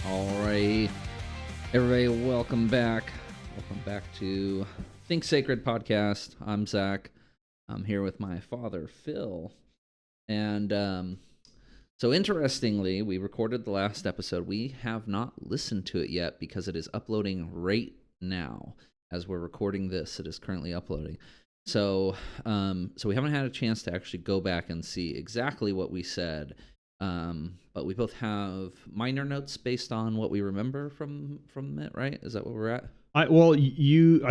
All right, everybody, welcome back. Welcome back to Think Sacred Podcast. I'm Zach. I'm here with my father, Phil. And so interestingly, we recorded the last episode. We have not listened to it yet because it is uploading right now. As we're recording this, it is currently uploading. So we haven't had a chance to actually go back and see exactly what we said. But we both have minor notes based on what we remember from it, right? Is that where we're at? I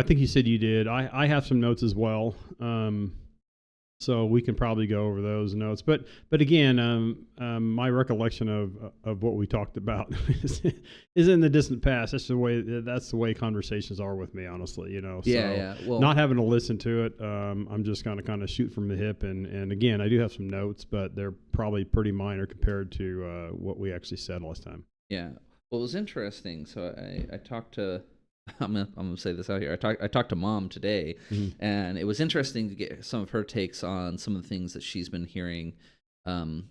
think you said you did. I have some notes as well. So we can probably go over those notes. But again, my recollection of what we talked about is in the distant past. That's the way conversations are with me, honestly. Yeah. Well, not having to listen to it, I'm just gonna kind of shoot from the hip. And again, I do have some notes, but they're probably pretty minor compared to what we actually said last time. Yeah. Well, it was interesting. So I talked to. I'm gonna say this out here. I talked to Mom today, and it was interesting to get some of her takes on some of the things that she's been hearing from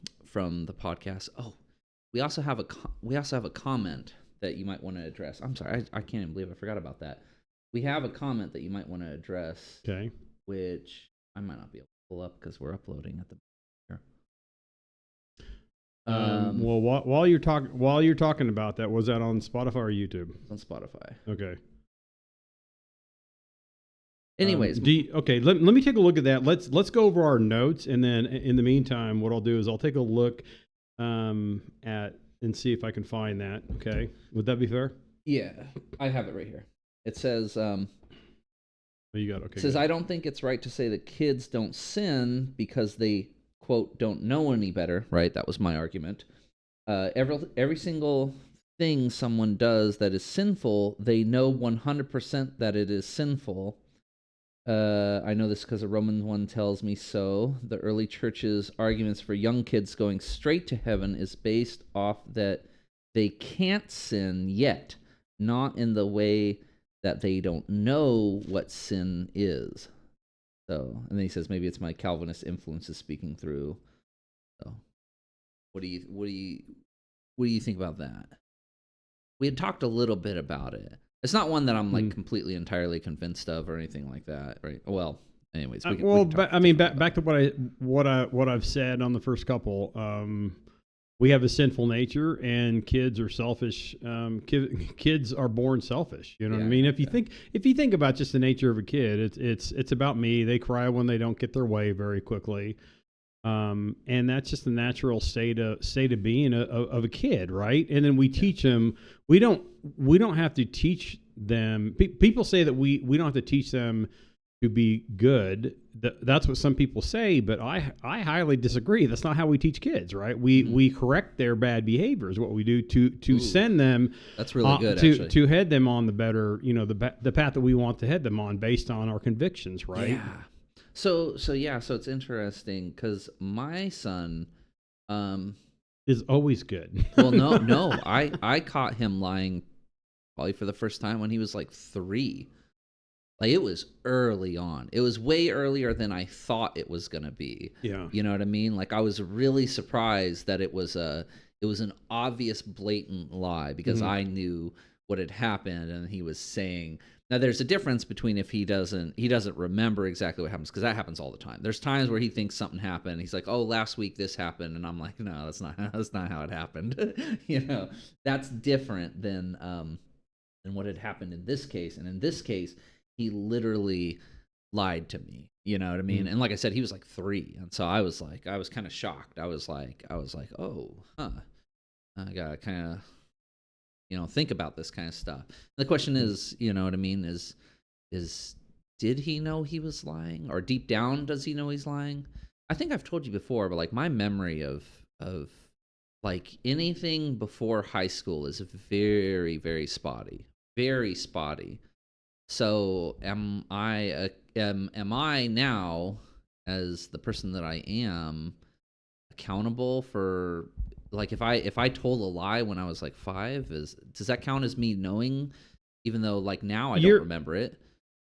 the podcast. Oh, we also have a comment that you might want to address. I'm sorry, I can't even believe I forgot about that. We have a comment that you might want to address. Okay. Which I might not be able to pull up because we're uploading at the here. Well, while you're talking about that, was that on Spotify or YouTube? It's on Spotify. Okay. Anyways, let me take a look at that. Let's go over our notes, and then in the meantime, what I'll do is I'll take a look at and see if I can find that. Okay, would that be fair? Yeah, I have it right here. It says, oh, you got it. Okay. It says, I don't think it's right to say that kids don't sin because they, quote, don't know any better, right? That was my argument. Every single thing someone does that is sinful, they know 100% that it is sinful. I know this because Romans 1 tells me so. The early church's arguments for young kids going straight to heaven is based off that they can't sin yet, not in the way that they don't know what sin is. So, and then he says maybe it's my Calvinist influences speaking through. So, what do you think about that? We had talked a little bit about it. It's not one that I'm like completely entirely convinced of or anything like that, right? Well, anyways, back to what I've said on the first couple. We have a sinful nature, and kids are selfish. Kids are born selfish. You know what I mean? If you think about just the nature of a kid, it's about me. They cry when they don't get their way very quickly. And that's just the natural state of being of a kid, right? And then we teach them. We don't have to teach them. People say that we don't have to teach them to be good. That's what some people say, but I highly disagree. That's not how we teach kids, right? We correct their bad behaviors. What we do to send them. That's really good. To head them on the better, the path that we want to head them on based on our convictions, right? Yeah. So it's interesting because my son is always good. Well, no, I caught him lying probably for the first time when he was like 3. Like it was early on. It was way earlier than I thought it was gonna be. Yeah, you know what I mean. Like I was really surprised that it was an obvious, blatant lie because I knew what had happened, and he was saying. Now, there's a difference between if he doesn't remember exactly what happens, because that happens all the time. There's times where he thinks something happened. He's like, "Oh, last week this happened," and I'm like, "No, that's not how it happened." That's different than what had happened in this case. And in this case, he literally lied to me. You know what I mean? And like I said, he was like 3, and so I was kind of shocked. I was like, "Oh, huh." I gotta kind of. Think about this kind of stuff. The question is, you know what I mean, is did he know he was lying? Or deep down, does he know he's lying? I think I've told you before, but like my memory of like anything before high school is very, very spotty. Very spotty. So am I now, as the person that I am, accountable for... Like if I told a lie when I was like 5, does that count as me knowing, even though like now I don't remember it?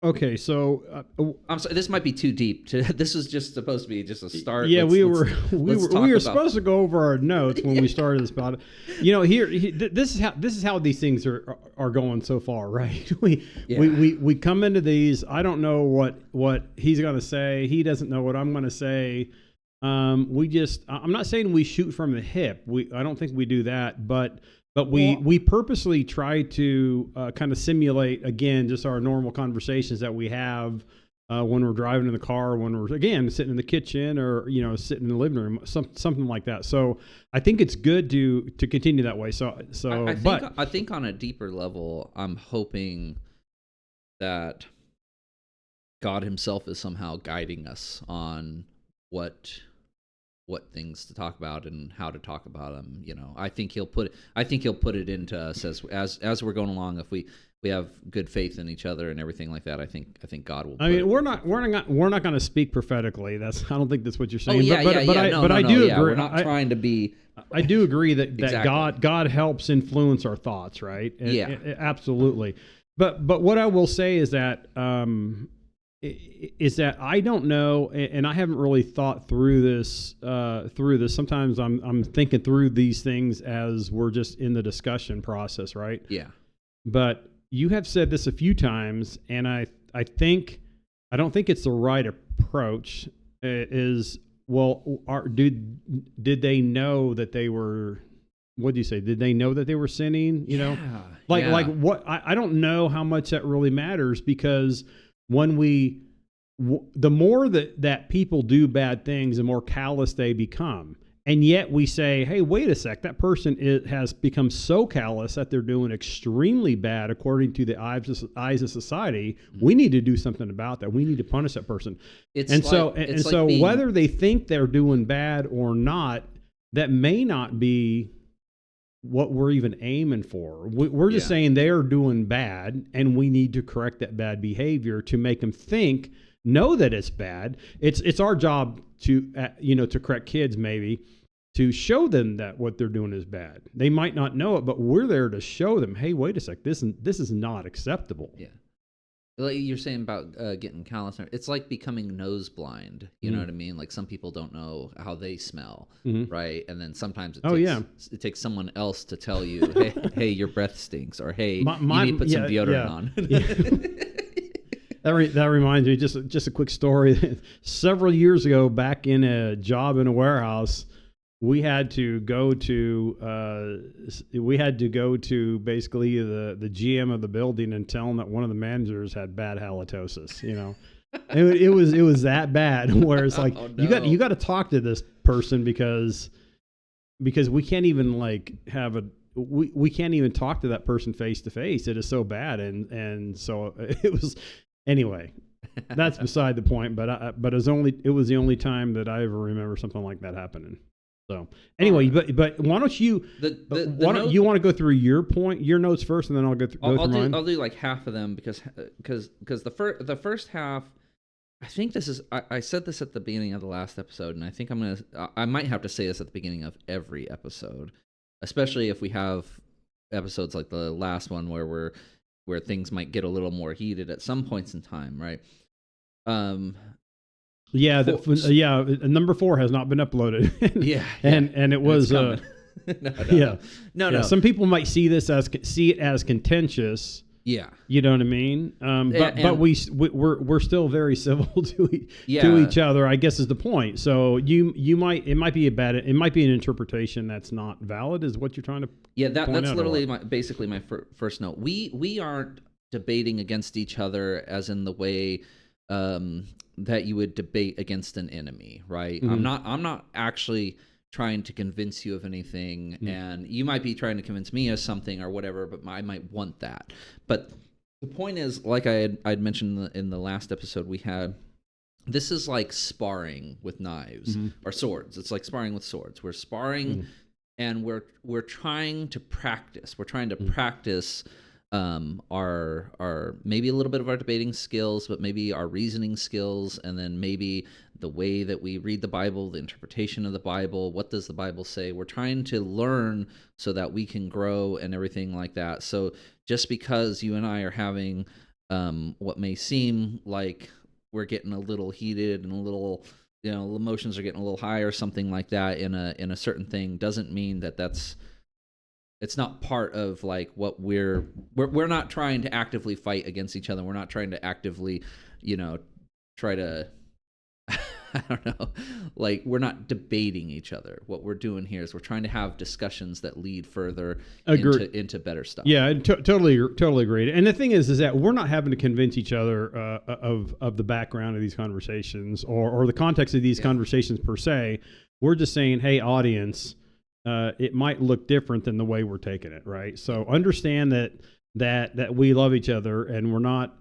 Okay, so I'm sorry, this might be too deep. This was just supposed to be just a start. yeah, we were talk we were about- supposed to go over our notes when we started this pod. You know, this is how these things are going so far, right? We come into these. I don't know what he's going to say. He doesn't know what I'm going to say. I'm not saying we shoot from the hip. I don't think we do that, but we purposely try to kind of simulate, again, just our normal conversations that we have when we're driving in the car, when we're, again, sitting in the kitchen or, sitting in the living room, something like that. So I think it's good to continue that way. I think on a deeper level, I'm hoping that God himself is somehow guiding us on what things to talk about and how to talk about them. I think he'll put it into us as we're going along. If we have good faith in each other and everything like that, I think God will. I mean, we're not going to speak prophetically. I don't think that's what you're saying. But I do agree. We're not trying to be. I do agree that Exactly. God helps influence our thoughts, right? Yeah. Absolutely. But what I will say is that I don't know, and I haven't really thought through this. Sometimes I'm thinking through these things as we're just in the discussion process, right? Yeah. But you have said this a few times, and I don't think it's the right approach. Did they know that they were? What do you say? Did they know that they were sinning? Like what? I don't know how much that really matters, because when the more that people do bad things, the more callous they become. And yet we say, hey, wait a sec, that person has become so callous that they're doing extremely bad according to the eyes of society. We need to do something about that. We need to punish that person. So whether they think they're doing bad or not, that may not be what we're even aiming for. We're just saying they're doing bad, and we need to correct that bad behavior to make them know that it's bad. It's our job to correct kids, maybe, to show them that what they're doing is bad. They might not know it, but we're there to show them, hey, wait a sec, this is not acceptable. Yeah. Like you're saying about getting callous, it's like becoming nose blind. You know what I mean? Like some people don't know how they smell, right? And then sometimes it takes someone else to tell you, hey, your breath stinks, or hey, you need to put some deodorant on. That reminds me, just a quick story. Several years ago, back in a job in a warehouse, we had to go to basically the GM of the building and tell him that one of the managers had bad halitosis. It was that bad, where it's like, oh, no. you got to talk to this person because we can't even we can't even talk to that person face to face. It is so bad, and so it was. Anyway, that's beside the point. But it was the only time that I ever remember something like that happening. So anyway, but why don't you? You want to go through your notes first, and then I'll go through mine? I'll do like half of them because the first half, I think this is. I said this at the beginning of the last episode, and I think I might have to say this at the beginning of every episode, especially if we have episodes like the last one where things might get a little more heated at some points in time, right? Number 4 has not been uploaded. and it was no. Some people might see it as contentious. Yeah, you know what I mean. But we're still very civil to each other, I guess, is the point. So it might be an interpretation that's not valid, is what you're trying to. Yeah, that's literally basically my first note. We aren't debating against each other as in the way that you would debate against an enemy, right? I'm not actually trying to convince you of anything, and you might be trying to convince me of something or whatever, but I might want that. But the point is, like I'd mentioned in the last episode we had, this is like sparring with knives or swords. It's like sparring with swords. We're sparring and we're trying to practice. We're trying to practice our maybe a little bit of our debating skills, but maybe our reasoning skills, and then maybe the way that we read the Bible, the interpretation of the Bible. What does the Bible say? We're trying to learn so that we can grow and everything like that. So just because you and I are having what may seem like we're getting a little heated and a little, emotions are getting a little high or something like that in a certain thing, doesn't mean that it's not part of like what we're not trying to actively fight against each other. We're not trying to actively, try to I don't know, like we're not debating each other. What we're doing here is we're trying to have discussions that lead further into better stuff. Yeah, totally agreed. And the thing is that we're not having to convince each other of the background of these conversations or the context of these conversations per se. We're just saying, hey, audience, it might look different than the way we're taking it, right? So understand that we love each other and we're not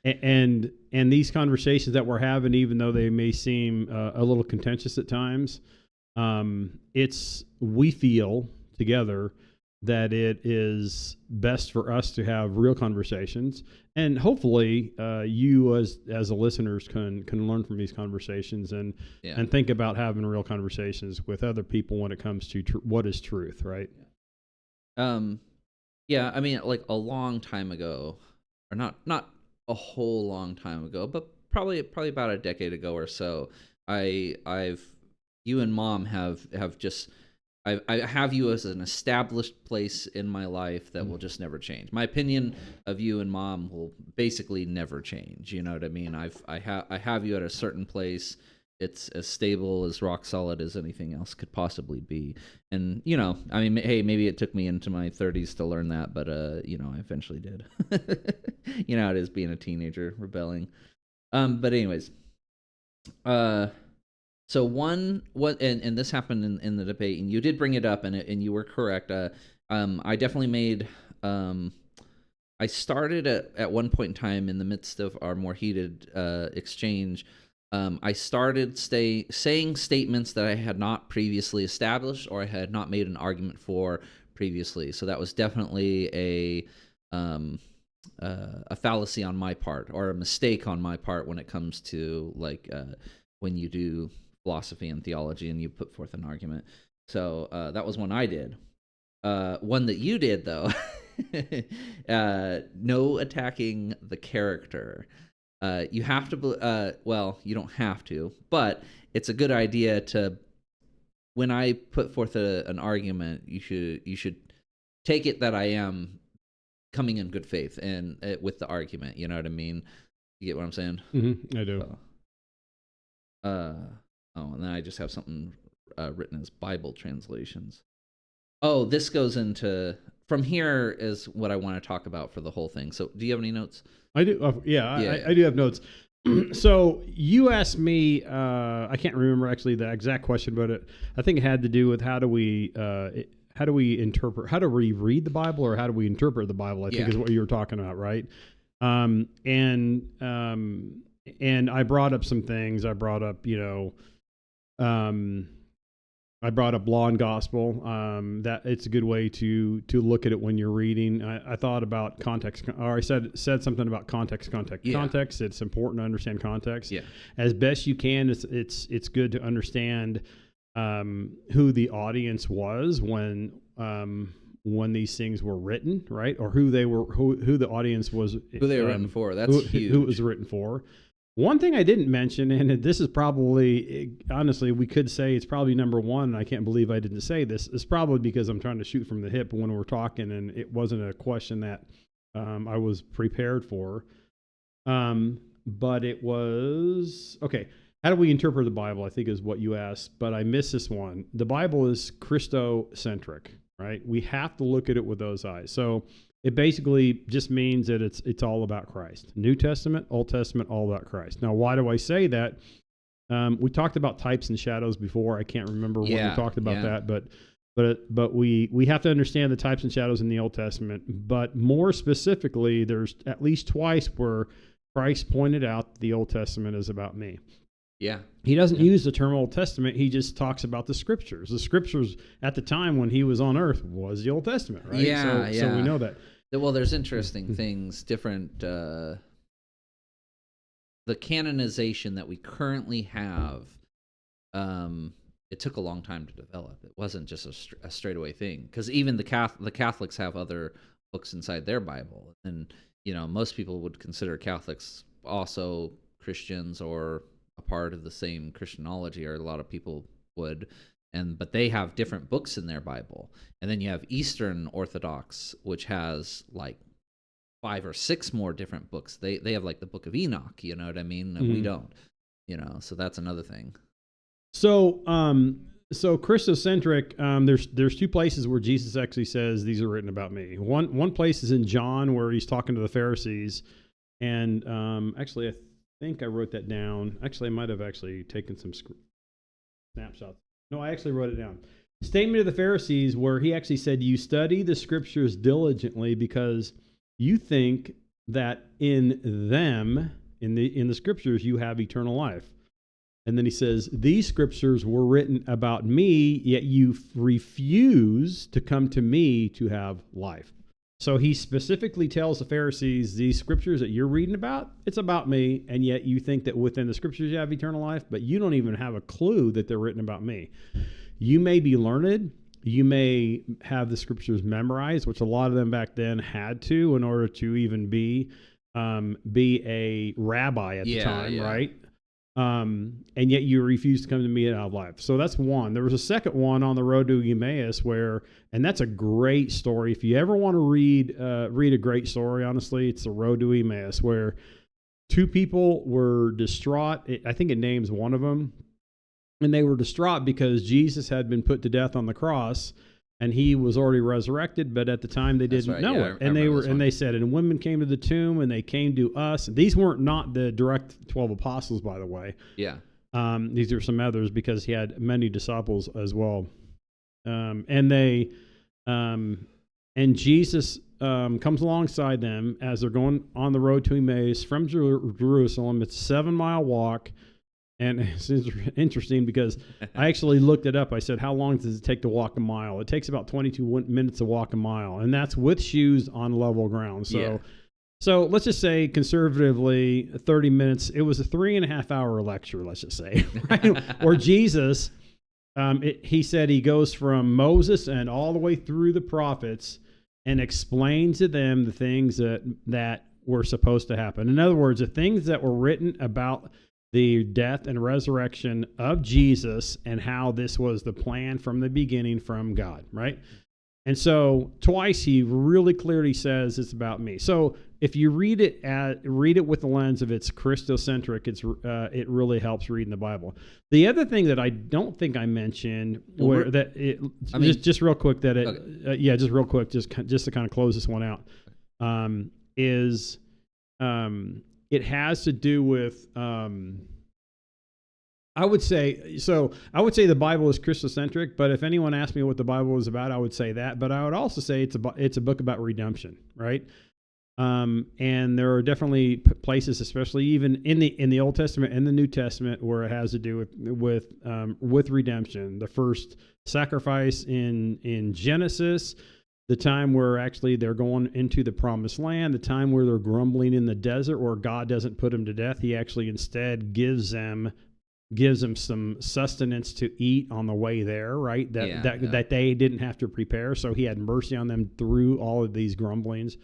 and these conversations that we're having, even though they may seem a little contentious at times, we feel together that it is best for us to have real conversations, and hopefully you as the listeners can learn from these conversations and think about having real conversations with other people when it comes to what is truth, right? Yeah, I mean, like a long time ago, or not a whole long time ago, but probably about a decade ago or so, you and Mom have just, I have you as an established place in my life that will just never change. My opinion of you and Mom will basically never change. You know what I mean? I have you at a certain place. It's as stable, as rock solid as anything else could possibly be. And, I mean, hey, maybe it took me into my 30s to learn that, but, I eventually did. How it is being a teenager, rebelling. But anyways, so and this happened in the debate, and you did bring it up, and you were correct. I definitely made, I started at one point in time in the midst of our more heated exchange. I started saying statements that I had not previously established or I had not made an argument for previously. So that was definitely a fallacy on my part, or a mistake on my part when it comes to like when you do philosophy and theology and you put forth an argument. So that was one I did. One that you did, though, no attacking the character. You have to, well, you don't have to, but it's a good idea to, when I put forth an argument, you should take it that I am coming in good faith and with the argument. You know what I mean? You get what I'm saying? Mm-hmm, I do. And then I just have something written as Bible translations. Oh, this goes into, from here is what I want to talk about for the whole thing. So do you have any notes? I do. I do have notes. So you asked me, I can't remember actually the exact question, but I think it had to do with how do we interpret, how do we read the Bible, or how do we interpret the Bible, I think is what you were talking about, right? And I brought up some things. I brought up, I brought up Law and Gospel. That it's a good way to look at it when you're reading. I thought about context, or I said something about context. Context. It's important to understand context. Yeah. As best you can. It's good to understand who the audience was when these things were written, right? Or who the audience was. Who they were written for. That's huge. Who it was written for. One thing I didn't mention, and this is probably, honestly, we could say it's probably number one, and I can't believe I didn't say this. It's probably because I'm trying to shoot from the hip when we're talking, and it wasn't a question that I was prepared for. But it was, okay, how do we interpret the Bible, I think is what you asked, but I missed this one. The Bible is Christocentric, right? We have to look at it with those eyes. So it basically just means that it's all about Christ. New Testament, Old Testament, all about Christ. Now, why do I say that? We talked about types and shadows before. I can't remember when we talked about that, but we have to understand the types and shadows in the Old Testament. But more specifically, there's at least twice where Christ pointed out the Old Testament is about me. Yeah. He doesn't use the term Old Testament. He just talks about the Scriptures. The Scriptures at the time when he was on earth was the Old Testament, right? Yeah, So we know that. Well, there's interesting things, different, the canonization that we currently have, it took a long time to develop. It wasn't just a straightaway thing, because even the Catholics have other books inside their Bible, and most people would consider Catholics also Christians or a part of the same Christianology, or a lot of people would. But they have different books in their Bible. And then you have Eastern Orthodox, which has like 5 or 6 more different books. They have like the Book of Enoch, you know what I mean? And we don't, so that's another thing. So, so Christocentric, there's 2 places where Jesus actually says these are written about me. One place is in John, where he's talking to the Pharisees, and actually I think I wrote that down. Actually, I might have actually taken some snapshots. No, I actually wrote it down. Statement of the Pharisees, where he actually said, "You study the scriptures diligently because you think that in them, in the scriptures, you have eternal life." And then he says, "These scriptures were written about me, yet you refuse to come to me to have life." So he specifically tells the Pharisees, these scriptures that you're reading about, it's about me, and yet you think that within the scriptures you have eternal life, but you don't even have a clue that they're written about me. You may be learned, you may have the scriptures memorized, which a lot of them back then had to in order to even be a rabbi at the time, right? And yet you refuse to come to me and have life. So that's one. There was a second one on the road to Emmaus and that's a great story. If you ever want to read a great story, honestly, it's the road to Emmaus, where 2 people were distraught. I think it names one of them. And they were distraught because Jesus had been put to death on the cross, and he was already resurrected, but at the time they didn't know it. And they said, "And women came to the tomb, and they came to us." And these weren't not the direct 12 apostles, by the way. Yeah. These are some others, because he had many disciples as well. And Jesus comes alongside them as they're going on the road to Emmaus from Jerusalem. It's a 7-mile walk. And it's interesting because I actually looked it up. I said, how long does it take to walk a mile? It takes about 22 minutes to walk a mile, and that's with shoes on level ground. So let's just say conservatively 30 minutes. It was a 3.5-hour lecture, let's just say. Right? Or Jesus, he said he goes from Moses and all the way through the prophets and explains to them the things that were supposed to happen. In other words, the things that were written about the death and resurrection of Jesus and how this was the plan from the beginning from God, right? And so twice he really clearly says it's about me. So if you read it with the lens of it's Christocentric, it really helps reading the Bible. The other thing that I don't think I mentioned, just real quick, just to kind of close this one out, is it has to do with, I would say the Bible is Christocentric, but if anyone asked me what the Bible is about, I would say that. But I would also say it's a book about redemption, right? And there are definitely places, especially even in the Old Testament and the New Testament, where it has to do with redemption. The first sacrifice in Genesis, the time where actually they're going into the promised land, the time where they're grumbling in the desert, where God doesn't put them to death. He actually instead gives them some sustenance to eat on the way there, right? That they didn't have to prepare. So he had mercy on them through all of these grumblings.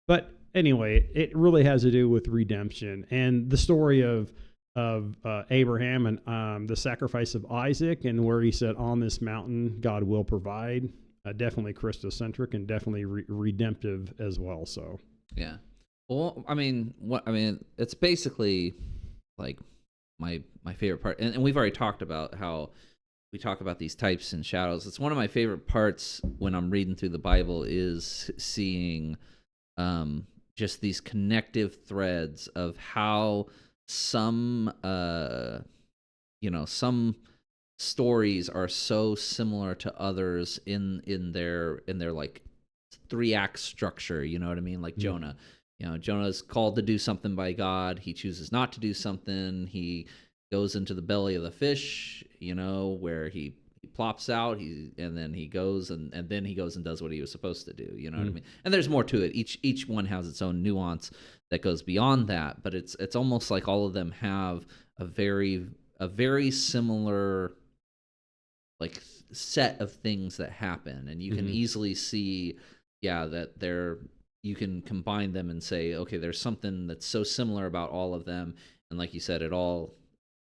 But anyway, it really has to do with redemption and the story of Abraham and the sacrifice of Isaac, and where he said, on this mountain, God will provide. Definitely Christocentric and definitely redemptive as well. So yeah, well, it's basically like my favorite part, and we've already talked about how we talk about these types and shadows. It's one of my favorite parts when I'm reading through the Bible is seeing just these connective threads of how some stories are so similar to others in their like 3-act structure, you know what I mean? Like Jonah. Jonah's called to do something by God. He chooses not to do something. He goes into the belly of the fish, where he plops out, and then he goes and then he goes and does what he was supposed to do, you know what I mean? And there's more to it. Each one has its own nuance that goes beyond that, but it's almost like all of them have a very similar like set of things that happen, and you can easily see that they're you can combine them and say, okay, there's something that's so similar about all of them, and like you said, it all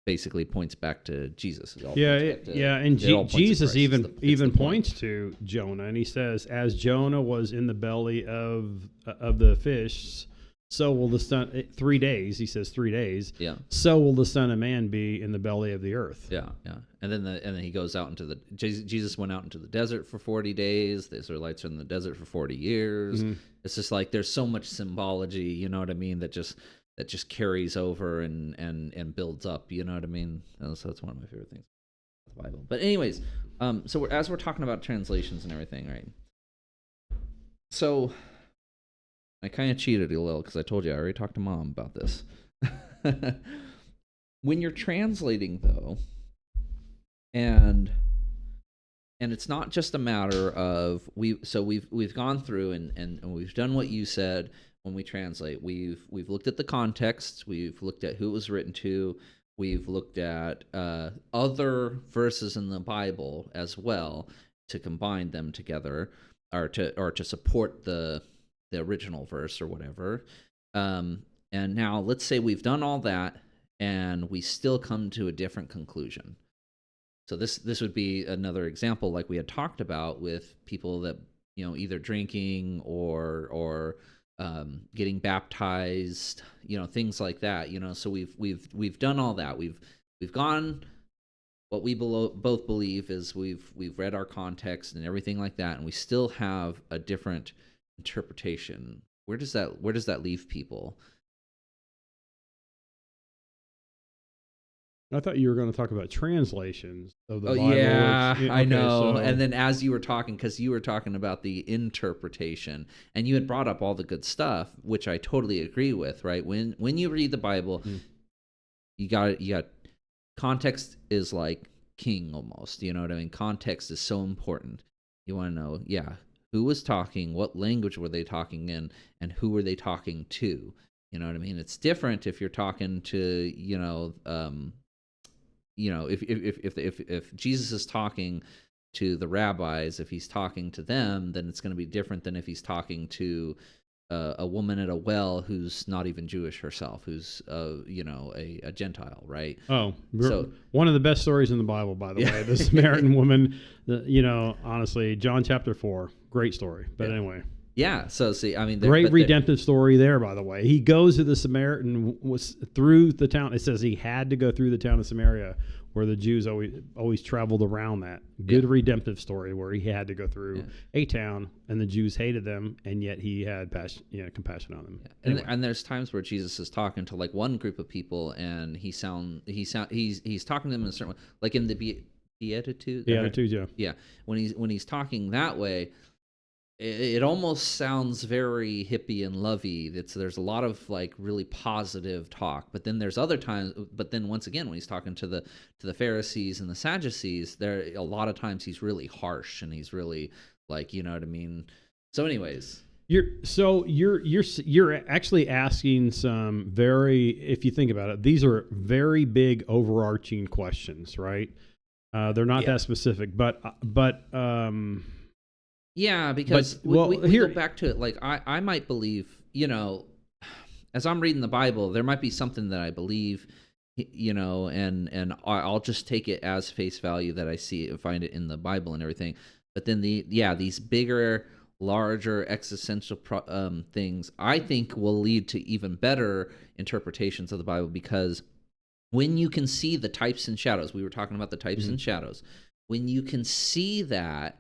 basically points back to Jesus. And Jesus even points to Jonah, and he says, "As Jonah was in the belly of the fish, so will the Son." 3 days, he says, 3 days. Yeah. So will the Son of Man be in the belly of the earth. Yeah, yeah. And then he goes out into Jesus went out into the desert for 40 days. The Israelites are in the desert for 40 years. Mm-hmm. It's just like there's so much symbology, you know what I mean, that just carries over and builds up, you know what I mean? So that's one of my favorite things with the Bible. But anyways, so as we're talking about translations and everything, right? So I kind of cheated a little because I told you I already talked to Mom about this. When you're translating, though, and it's not just a matter of we've gone through and we've done what you said. When we translate, we've looked at the context, we've looked at who it was written to, we've looked at other verses in the Bible as well to combine them together, or to support the original verse or whatever. And now let's say we've done all that and we still come to a different conclusion. So this would be another example, like we had talked about with people that, you know, either drinking or getting baptized, you know, things like that, you know. So we've done all that. We've gone. What we both believe is we've read our context and everything like that, and we still have a different interpretation. Where does that leave people? I thought you were going to talk about translations of the Bible. Yeah, I know. So. And then as you were talking, because you were talking about the interpretation, and you had brought up all the good stuff, which I totally agree with, right? When you read the Bible, you got context is like king almost, you know what I mean? Context is so important. You want to know, who was talking, what language were they talking in, and who were they talking to? You know what I mean? It's different if you're talking to, if Jesus is talking to the rabbis, if he's talking to them, then it's going to be different than if he's talking to a woman at a well who's not even Jewish herself, who's a Gentile, right? Oh, so one of the best stories in the Bible, by the way, the Samaritan woman. Honestly, John chapter 4, great story. But anyway. Yeah, so see, I mean, great redemptive story there, by the way. He goes to the Samaritan, was through the town. It says he had to go through the town of Samaria, where the Jews always traveled around that. Good redemptive story where he had to go through a town, and the Jews hated them, and yet he had compassion on them. Yeah. Anyway. And there's times where Jesus is talking to like one group of people, and he's talking to them in a certain way, like in the Beatitudes. Beatitudes, yeah. When he's talking that way. It almost sounds very hippie and lovey. There's a lot of like really positive talk, but then there's other times. But then once again, when he's talking to the Pharisees and the Sadducees, there a lot of times he's really harsh and he's really like, you know what I mean. So, anyways, you're actually asking some very, if you think about it, these are very big overarching questions, right? They're not that specific, but. Yeah, because we go back to it. Like I might believe, as I'm reading the Bible, there might be something that I believe, and I'll just take it as face value that I see it, find it in the Bible and everything. But then these bigger, larger existential things, I think will lead to even better interpretations of the Bible, because when you can see the types and shadows, we were talking about the types and shadows. When you can see that,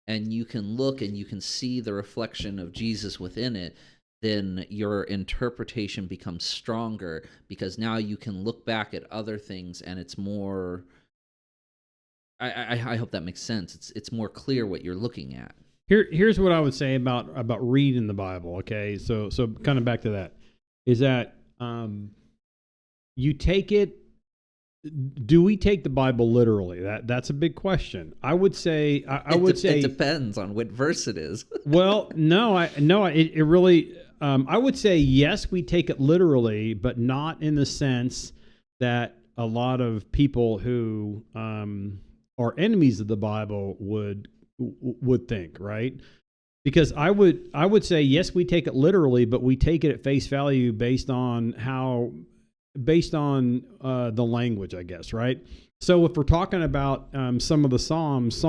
and you can look and you can see the reflection of Jesus within it, then your interpretation becomes stronger, because now you can look back at other things and it's more. I hope that makes sense. It's more clear what you're looking at. Here's what I would say about reading the Bible. Okay, so kind of back to that, is that you take it. Do we take the Bible literally? That's a big question. I would say it depends on what verse it is. Well, it really. I would say yes, we take it literally, but not in the sense that a lot of people who are enemies of the Bible would think. Right? because I would say yes, we take it literally, but we take it at face value based on the language, I guess, right? So if we're talking about some of the Psalms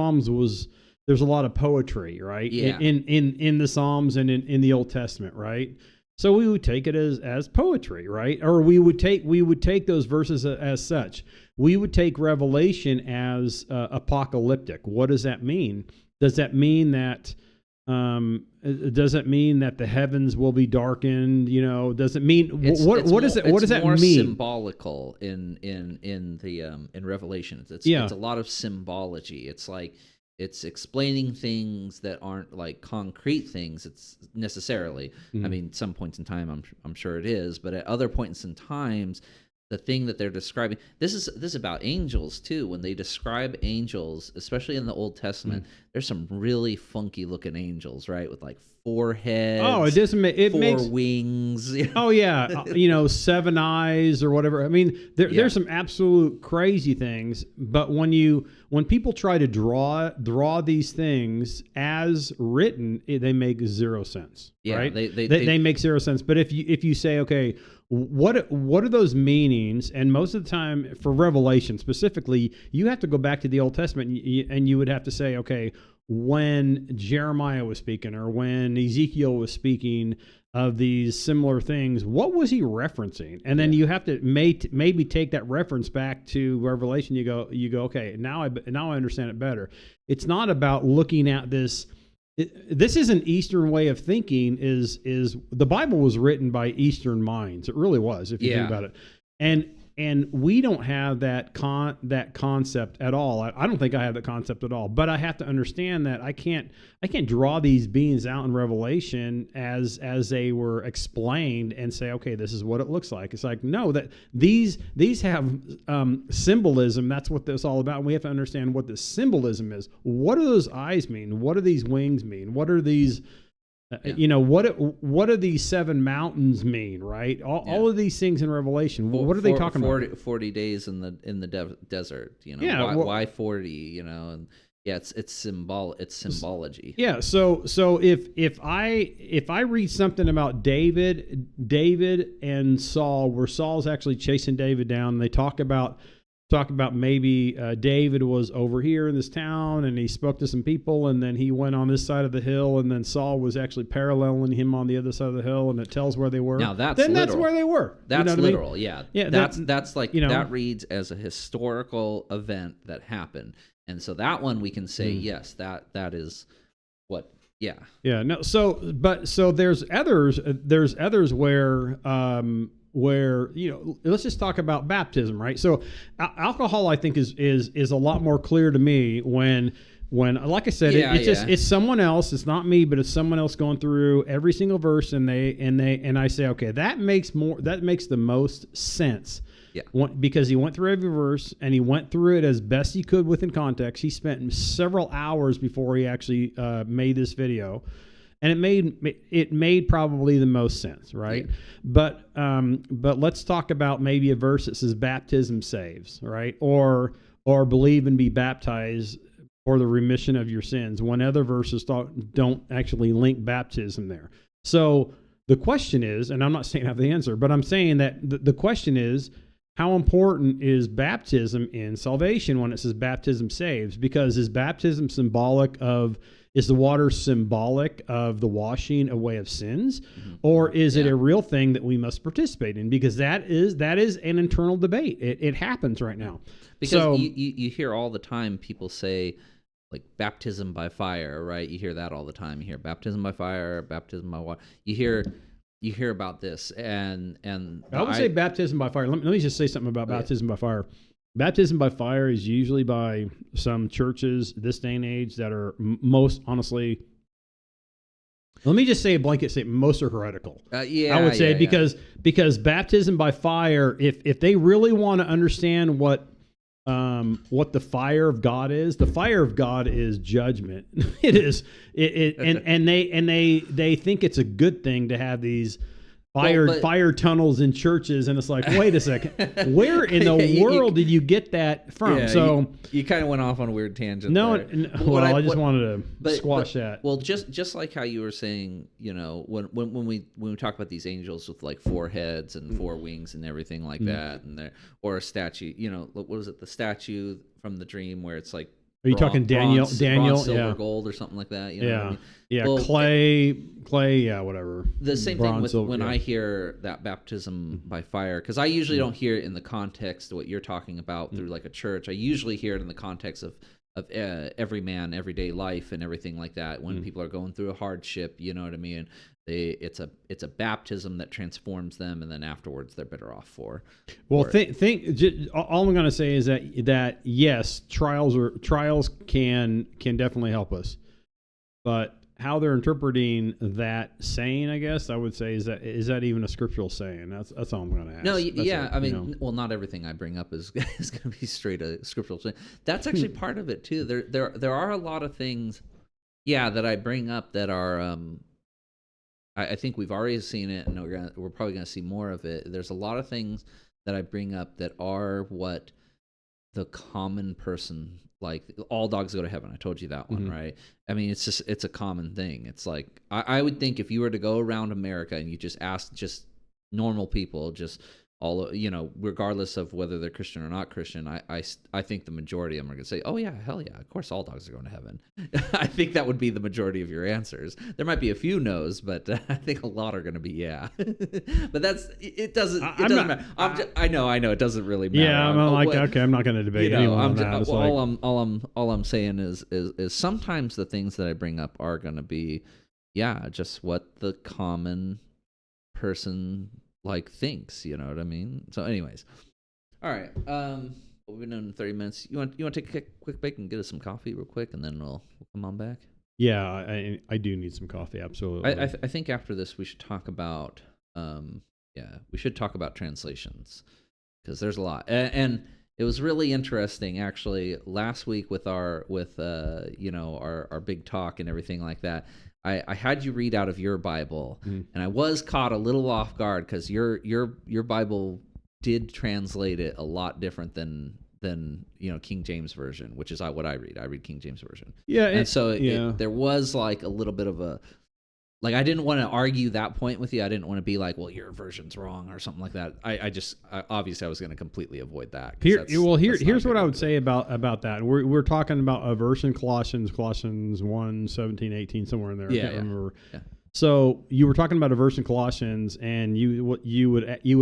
there's a lot of poetry, right? Yeah. In the Psalms and in the Old Testament, right? So we would take it as poetry, right? Or we would take those verses as such. We would take Revelation as apocalyptic. What does that mean? Does that mean that the heavens will be darkened? You know, does it mean what does it? What does that mean? It's more symbolical in Revelation. It's a lot of symbology. It's like it's explaining things that aren't like concrete things. It's necessarily. I mean, some points in time, I'm sure it is, but at other points in times, the thing that they're describing. This is about angels too. When they describe angels, especially in the Old Testament, there's some really funky looking angels, right? With like 4 heads. Oh, it doesn't make it 4 makes wings. Oh yeah, 7 eyes or whatever. I mean, there's some absolute crazy things. But when people try to draw these things as written, they make zero sense. Yeah, right? They make zero sense. But if you say, okay, what are those meanings? And most of the time, for Revelation specifically, you have to go back to the Old Testament, and you would have to say, okay, when Jeremiah was speaking or when Ezekiel was speaking of these similar things, what was he referencing? And then you have to maybe take that reference back to Revelation. You go, okay, now I understand it better. It's not about looking at this. This is an Eastern way of thinking. Is the Bible was written by Eastern minds? It really was, if you think about it. And we don't have that concept at all. I don't think I have that concept at all. But I have to understand that I can't draw these beings out in Revelation as they were explained and say, okay, this is what it looks like. It's like, no, that these have symbolism. That's what this is all about. And we have to understand what the symbolism is. What do those eyes mean? What do these wings mean? What are these? What do these 7 mountains mean, right? All of these things in Revelation. What are they talking about? 40 days in the desert. Why 40? And it's symbology. Yeah. So if I read something about David and Saul, where Saul's actually chasing David down, and they talk about maybe David was over here in this town and he spoke to some people, and then he went on this side of the hill, and then Saul was actually paralleling him on the other side of the hill, and it tells where they were. Now that's where they were. That's literal. I mean? Yeah. That's like that reads as a historical event that happened, and so that one we can say yes, that is what. Yeah. Yeah. No. So there's others where let's just talk about baptism, right? So alcohol, I think, is a lot more clear to me when like I said, it's someone else. It's not me, but it's someone else going through every single verse, and I say, okay, that makes the most sense. Yeah. Because he went through every verse and he went through it as best he could within context. He spent several hours before he actually made this video. And it made probably the most sense, right? Yeah. But let's talk about maybe a verse that says baptism saves, right? Or believe and be baptized for the remission of your sins, when other verses don't actually link baptism there. So the question is, and I'm not saying I have the answer, but I'm saying that the question is, how important is baptism in salvation when it says baptism saves? Because is baptism is the water symbolic of the washing away of sins, or is it a real thing that we must participate in? Because that is an internal debate. It happens right now. Because you hear all the time people say, like, baptism by fire, right? You hear that all the time. You hear baptism by fire, baptism by water. You hear about this, and I would say baptism by fire. Let me just say something about baptism by fire. Baptism by fire is usually by some churches this day and age that are most, honestly, let me just say a blanket statement, most are heretical. I would say because baptism by fire, if they really want to understand what the fire of God is, the fire of God is judgment. It is and they think it's a good thing to have these fire tunnels in churches, and it's like, wait a second, where in the world did you get that from? Yeah, so you kind of went off on a weird tangent. No, there. I just wanted to squash that. Well, just like how you were saying, when we talk about these angels with like 4 heads and 4 wings and everything like that, and or a statue, what was it? The statue from the dream where it's like. Are you talking Daniel? Bronze, silver, yeah, gold, or something like that. You know yeah, what I mean? Yeah. Well, clay, yeah, whatever. The same Bronze, thing with silver, when yeah. I hear that baptism by fire, because I usually don't hear it in the context of what you're talking about through like a church. I usually hear it in the context of every man, everyday life, and everything like that. When people are going through a hardship, you know what I mean. It's a baptism that transforms them, and then afterwards they're better off for. Well, all I'm going to say is that yes, trials can definitely help us, but how they're interpreting that saying, I guess I would say, is that even a scriptural saying? That's all I'm going to ask. No, yeah, I mean, well, not everything I bring up is going to be straight a scriptural saying. That's actually part of it too. There are a lot of things, that I bring up that are. I think we've already seen it, and we're probably going to see more of it. There's a lot of things that I bring up that are what the common person, like all dogs go to heaven. I told you that one, right? I mean, it's a common thing. It's like, I would think if you were to go around America and you just ask just normal people, just all, regardless of whether they're Christian or not Christian, I think the majority of them are going to say, oh yeah, hell yeah, of course all dogs are going to heaven. I think that would be the majority of your answers. There might be a few no's, but I think a lot are going to be yeah. But it doesn't matter. I know it doesn't really matter. Yeah, I'm not going to debate anyone on that. All I'm saying is sometimes the things that I bring up are going to be, just what the common person thinks, you know what I mean? So anyways, all right, we've been doing 30 minutes. You want to take a quick break and get us some coffee real quick, and then we'll come on back? Yeah, I do need some coffee, absolutely. I think after this we should talk about translations, because there's a lot, and it was really interesting actually last week with our big talk and everything like that. I had you read out of your Bible, and I was caught a little off guard because your Bible did translate it a lot different than King James Version, which is what I read. I read King James Version. Yeah, and so there was like a little bit of a, like, I didn't want to argue that point with you. I didn't want to be like, well, your version's wrong or something like that. I obviously I was going to completely avoid that. Here's what I would say about that. We're talking about a verse in Colossians 1, 17, 18, somewhere in there. I can't remember. Yeah. So you were talking about a verse in Colossians, and you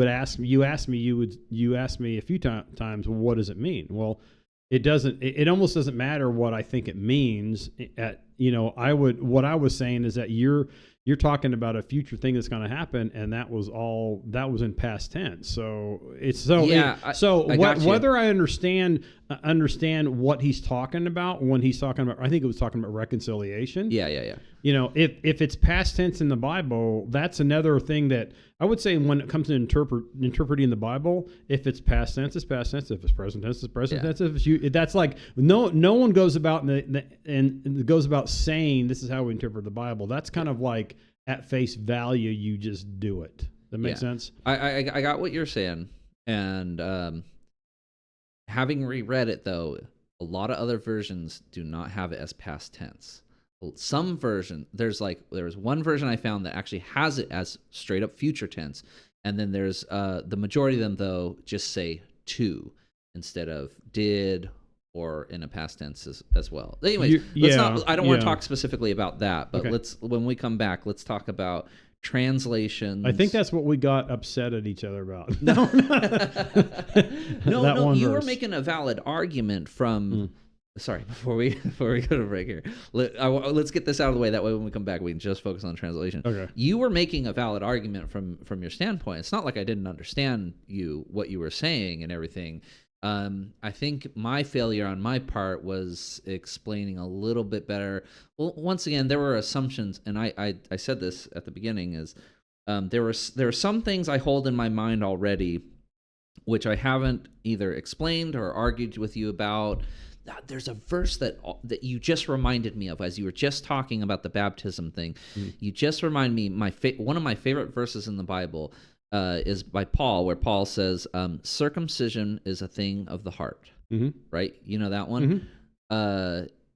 asked me a few times, well, what does it mean? Well, it almost doesn't matter what I think it means. What I was saying is that you're talking about a future thing that's going to happen, and that was in past tense. So whether I understand what he's talking about when he's talking about, I think it was talking about reconciliation. Yeah. If it's past tense in the Bible, that's another thing that I would say when it comes to interpreting the Bible. If it's past tense, it's past tense. If it's present tense, it's present tense. That's like no one goes about and goes about saying this is how we interpret the Bible. That's kind of like at face value, you just do it. That makes sense. I got what you're saying, and having reread it though, a lot of other versions do not have it as past tense. Some version, there was one version I found that actually has it as straight up future tense, and then there's the majority of them though just say to instead of did, or in a past tense as well. Anyways, I don't want to talk specifically about that, but when we come back, let's talk about translations. I think that's what we got upset at each other about. No, you were making a valid argument from. Sorry, before we go to break here, let's get this out of the way. That way, when we come back, we can just focus on translation. Okay. You were making a valid argument from your standpoint. It's not like I didn't understand what you were saying and everything. I think my failure on my part was explaining a little bit better. Well, once again, there were assumptions, and I said this at the beginning, is there are some things I hold in my mind already, which I haven't either explained or argued with you about. there's a verse that you just reminded me of as you were just talking about the baptism thing. You just remind me one of my favorite verses in the Bible is by Paul, where Paul says, "Circumcision is a thing of the heart." Right? You know that one.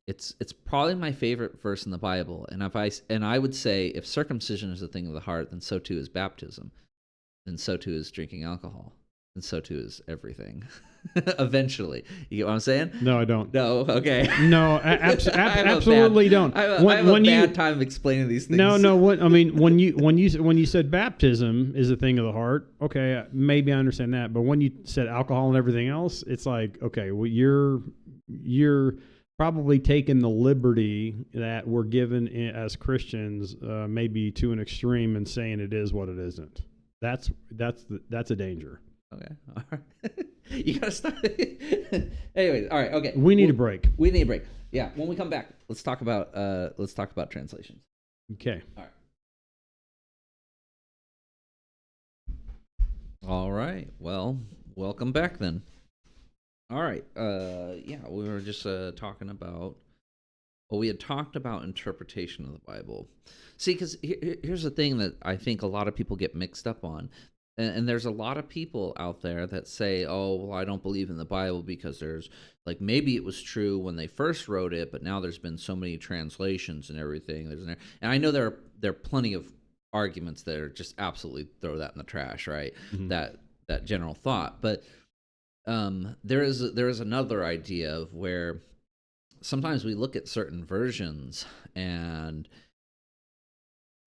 It's probably my favorite verse in the Bible, and I would say if circumcision is a thing of the heart, then so too is baptism, and so too is drinking alcohol, and so too is everything. Eventually, you get what I'm saying? No, I don't. No, okay. No, absolutely don't. I have a bad time explaining these things. No. What I mean, when you said baptism is a thing of the heart, okay, maybe I understand that. But when you said alcohol and everything else, it's like, okay, well, you're probably taking the liberty that we're given as Christians, maybe to an extreme, and saying it is what it isn't. That's a danger. Okay. All right. You gotta stop. Anyways, all right. Okay. We need a break. We need a break. Yeah. When we come back, let's talk about translations. Okay. All right. All right. Well, welcome back then. All right. Yeah, we were just talking about. Well, we had talked about interpretation of the Bible. See, because here's the thing that I think a lot of people get mixed up on. And there's a lot of people out there that say, oh, well, I don't believe in the Bible because there's, like, maybe it was true when they first wrote it, but now there's been so many translations and everything. And I know there are plenty of arguments that are just absolutely throw that in the trash, right? That general thought. But there is another idea of where sometimes we look at certain versions and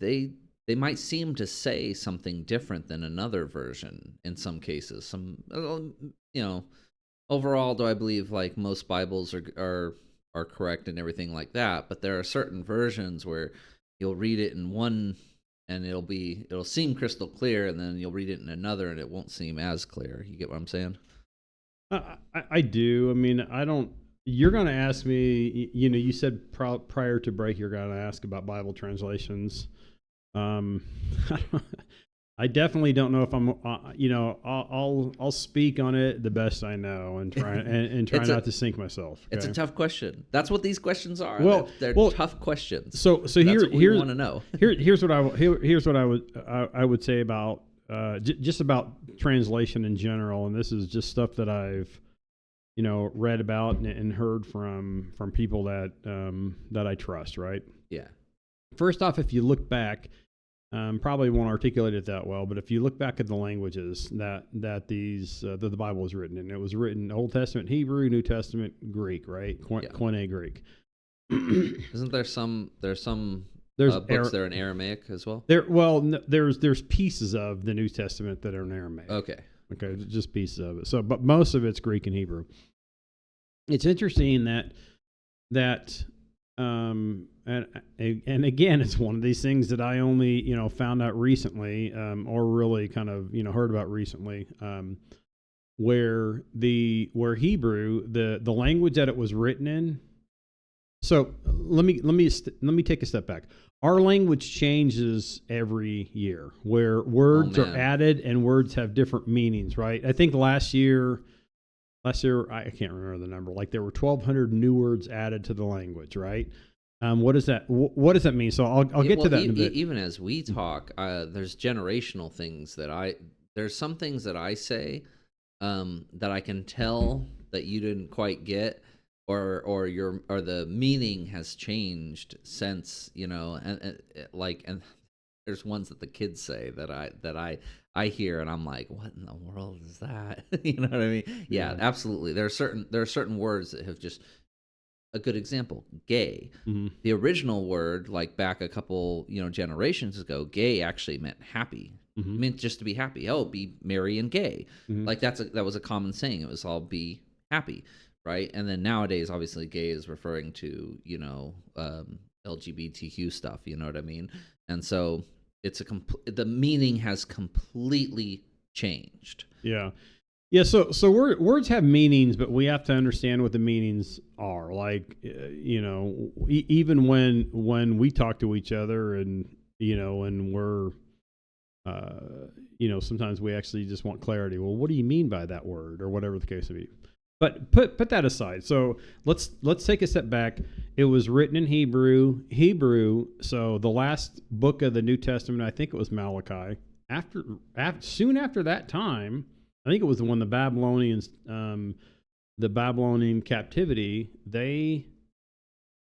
they might seem to say something different than another version in some cases. Overall, do I believe like most Bibles are correct and everything like that? But there are certain versions where you'll read it in one and it'll seem crystal clear, and then you'll read it in another and it won't seem as clear. You get what I'm saying? I do. I mean, I don't. You're going to ask me. You said prior to break you're going to ask about Bible translations. I definitely don't know if I'm, I'll speak on it the best I know and try not to sink myself. Okay? It's a tough question. That's what these questions are. Well, they're tough questions. So here's what we want to know. Here's what I would say about just about translation in general, and this is just stuff that I've read about and heard from people that I trust. Right? Yeah. First off, if you look back. Probably won't articulate it that well, but if you look back at the languages that the Bible was written in, it was written Old Testament Hebrew, New Testament Greek, right? Koine Greek. Isn't there some books that are in Aramaic as well? There's pieces of the New Testament that are in Aramaic. Okay, just pieces of it. So, but most of it's Greek and Hebrew. It's interesting that. And again, it's one of these things that I only found out recently, or really kind of heard about recently, where Hebrew, the language that it was written in. So let me take a step back. Our language changes every year, where words are added and words have different meanings. Right? I think last year, I can't remember the number. Like there were 1,200 new words added to the language. Right? What does that mean? So I'll get to that in a bit. Even as we talk, there's generational things there's some things that I say that I can tell that you didn't quite get, or the meaning has changed since and there's ones that the kids say that I hear and I'm like, what in the world is that? You know what I mean? Yeah, absolutely. There are certain words that have just. A good example, gay. Mm-hmm. The original word, like back a couple generations ago, gay actually meant happy. Mm-hmm. It meant just to be happy. Oh, be merry and gay. Mm-hmm. Like that was a common saying. It was all be happy, right? And then nowadays, obviously, gay is referring to LGBTQ stuff. You know what I mean? And so it's the meaning has completely changed. Yeah. Yeah, so words have meanings, but we have to understand what the meanings are. Like, even when we talk to each other, and and we're, sometimes we actually just want clarity. Well, what do you mean by that word, or whatever the case may be? But put that aside. So let's take a step back. It was written in Hebrew. So the last book of the New Testament, I think it was Malachi. Soon after that time, I think it was when the Babylonians, the Babylonian captivity, they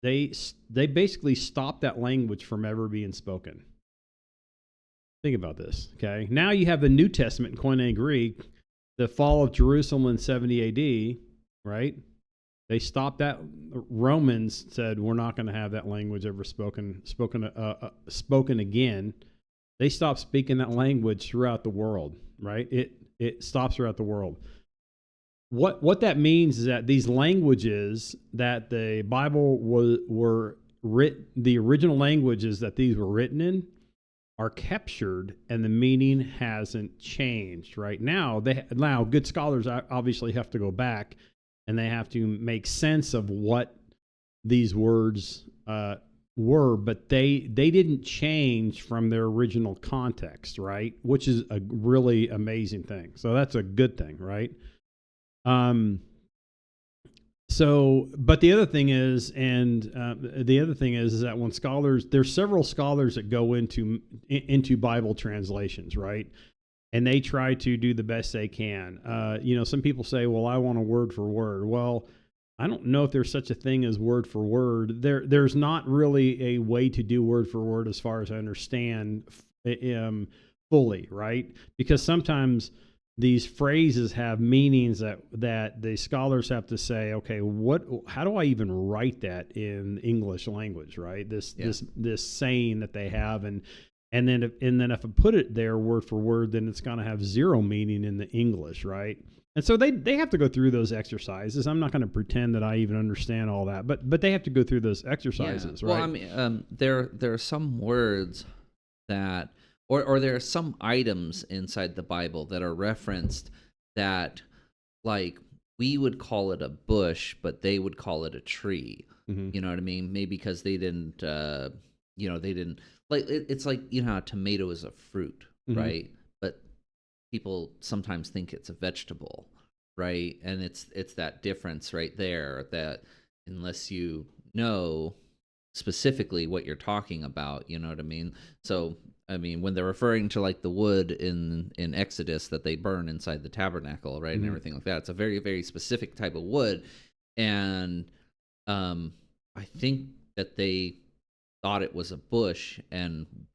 basically stopped that language from ever being spoken. Think about this. Okay, now you have the New Testament in Koine Greek. The fall of Jerusalem in 70 AD, right? They stopped that. Romans said, we're not going to have that language ever spoken again. They stopped speaking that language throughout the world, right? It stops throughout the world. What that means is that these languages that the Bible were written, the original languages that these were written in, are captured, and the meaning hasn't changed. Right now, good scholars obviously have to go back and they have to make sense of what these words were, but they didn't change from their original context, right? Which is a really amazing thing. So that's a good thing, right? So, but the other thing is, is that when there's several scholars that go into Bible translations, right? And they try to do the best they can. Some people say, well, I want a word for word. Well, I don't know if there's such a thing as word for word. There's not really a way to do word for word as far as I understand fully, right? Because sometimes these phrases have meanings that the scholars have to say, okay, how do I even write that in English language, right? This saying that they have, and then if I put it there word for word, then it's going to have zero meaning in the English, right? And so they have to go through those exercises. I'm not going to pretend that I even understand all that, but they have to go through those exercises, right? Well, I mean, there are some words that. Or there are some items inside the Bible that are referenced that, like, we would call it a bush, but they would call it a tree. Mm-hmm. You know what I mean? Maybe because they didn't, like, it's like, how a tomato is a fruit, mm-hmm. right? But people sometimes think it's a vegetable, right? And it's that difference right there that unless you know specifically what you're talking about, you know what I mean? So, I mean, when they're referring to like the wood in Exodus that they burn inside the tabernacle, right, mm-hmm. and everything like that, it's a very, very specific type of wood, and I think that they thought it was a bush,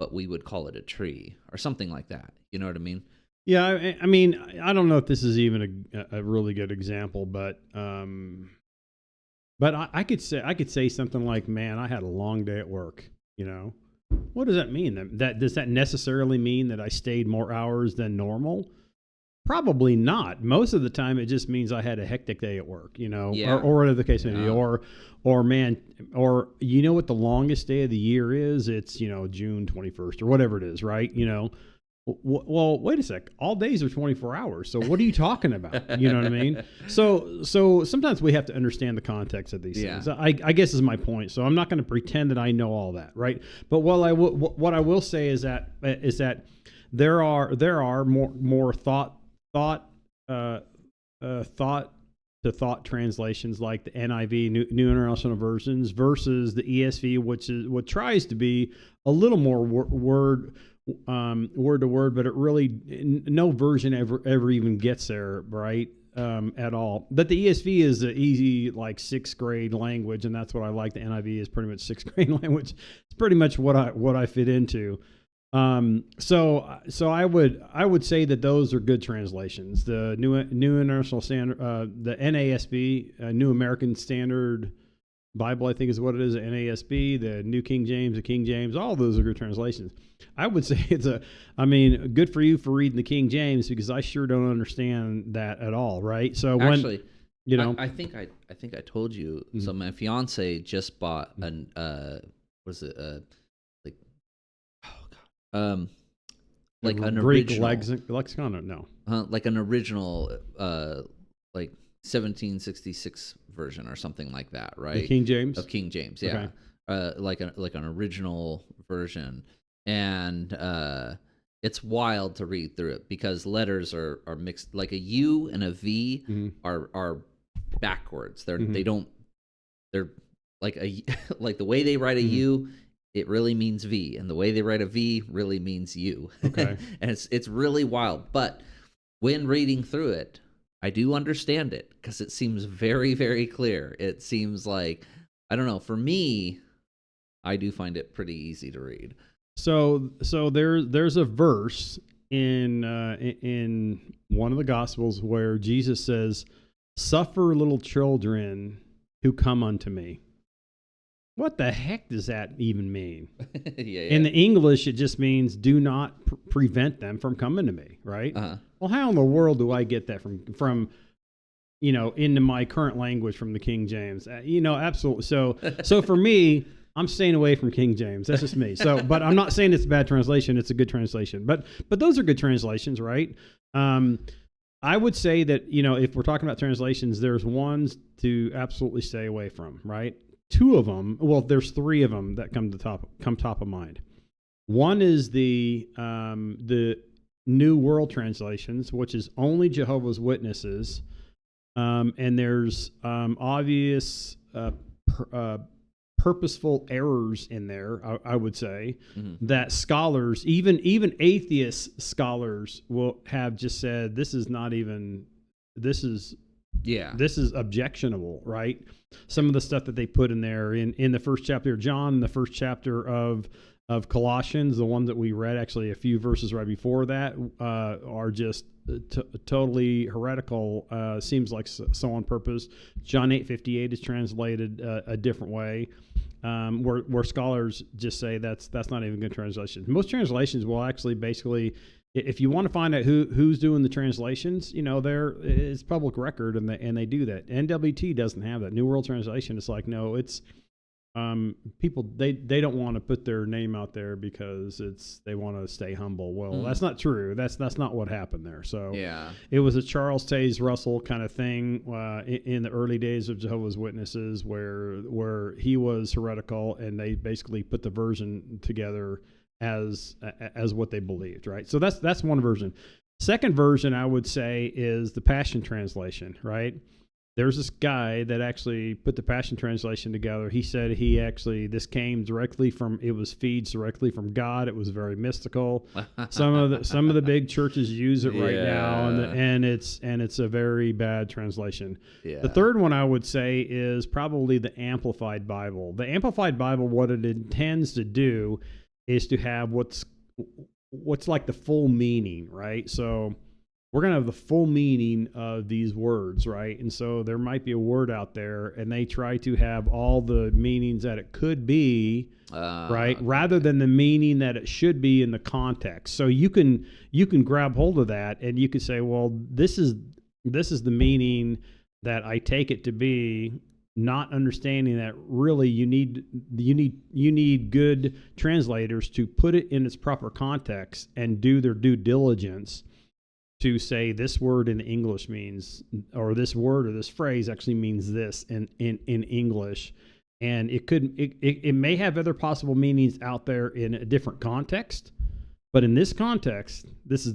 but we would call it a tree or something like that. You know what I mean? Yeah, I mean, I don't know if this is even a really good example, but I could say something like, "Man, I had a long day at work," you know. What does that mean? Does that necessarily mean that I stayed more hours than normal? Probably not. Most of the time, it just means I had a hectic day at work, yeah. or whatever the case may be. Or you know what the longest day of the year is? It's June 21st or whatever it is, right? Well, wait a sec. All days are 24 hours. So what are you talking about? You know what I mean? So sometimes we have to understand the context of these things. I guess is my point. So I'm not going to pretend that I know all that, right? But what I will say is that there are more thought to thought translations like the NIV, New International Versions, versus the ESV, which is what tries to be a little more word to word, but it really no version ever even gets there, right? At all. But the ESV is an easy, like, 6th grade language, and that's what I like. The NIV is pretty much 6th grade language. It's pretty much what I fit into. So I would say that those are good translations. The New International Standard, the NASB, New American Standard Bible, I think is what it is. The NASB, the New King James, the King James, all of those are good translations. I would say good for you for reading the King James, because I sure don't understand that at all, right? So actually, I think I told you. Mm-hmm. So my fiance just bought an like an Greek original lexicon, or no? Like an original, like 1766 version or something like that, right? The King James of King James, yeah. Okay. Like an original version, and it's wild to read through it because letters are mixed. Like a U and a V mm-hmm. are backwards. Mhm. They're like like the way they write a Mhm. U, it really means V, and the way they write a V really means U. Okay. And it's really wild. But when reading through it, I do understand it because it seems very, very clear. It seems like, I don't know, for me, I do find it pretty easy to read. So there's a verse in one of the Gospels where Jesus says, "Suffer little children who come unto me." What the heck does that even mean? Yeah. In the English, it just means do not prevent them from coming to me, right? Uh-huh. Well, how in the world do I get that from into my current language from the King James? Absolutely. So for me, I'm staying away from King James. That's just me. So, but I'm not saying it's a bad translation. It's a good translation. But those are good translations, right? I would say that, if we're talking about translations, there's ones to absolutely stay away from, right? Two of them, well, there's three of them that come top of mind. One is the New World Translations, which is only Jehovah's Witnesses, and there's obvious purposeful errors in there. I would say that scholars, even atheist scholars, will have just said this is objectionable, right? Some of the stuff that they put in there in the first chapter of John, the first chapter of Colossians, the one that we read actually a few verses right before that, are just totally heretical. Seems like so on purpose. John 8:58 is translated a different way, where scholars just say that's not even a good translation. Most translations will actually basically, if you want to find out who's doing the translations, it's public record, and they do that. NWT doesn't have that. New World Translation, it's like, no, it's people, they don't want to put their name out there because they want to stay humble. Well, that's not true. That's not what happened there. So yeah, it was a Charles Taze Russell kind of thing in the early days of Jehovah's Witnesses, where he was heretical, and they basically put the version together as what they believed, right? So that's one version. Second version, I would say, is the Passion Translation, right? There's this guy that actually put the Passion Translation together. He said this came directly it was feeds directly from God. It was very mystical. Some of the big churches use it right now, and it's a very bad translation. Yeah. The third one I would say is probably the Amplified Bible. The Amplified Bible, what it intends to do is to have what's like the full meaning, right? So we're going to have the full meaning of these words, right? And so there might be a word out there, and they try to have all the meanings that it could be, right? Okay. Rather than the meaning that it should be in the context. So you can grab hold of that, and you could say, well, this is the meaning that I take it to be, not understanding that really you need good translators to put it in its proper context and do their due diligence to say this word in English means, or this word or this phrase actually means this in English, and it may have other possible meanings out there in a different context, but in this context, this is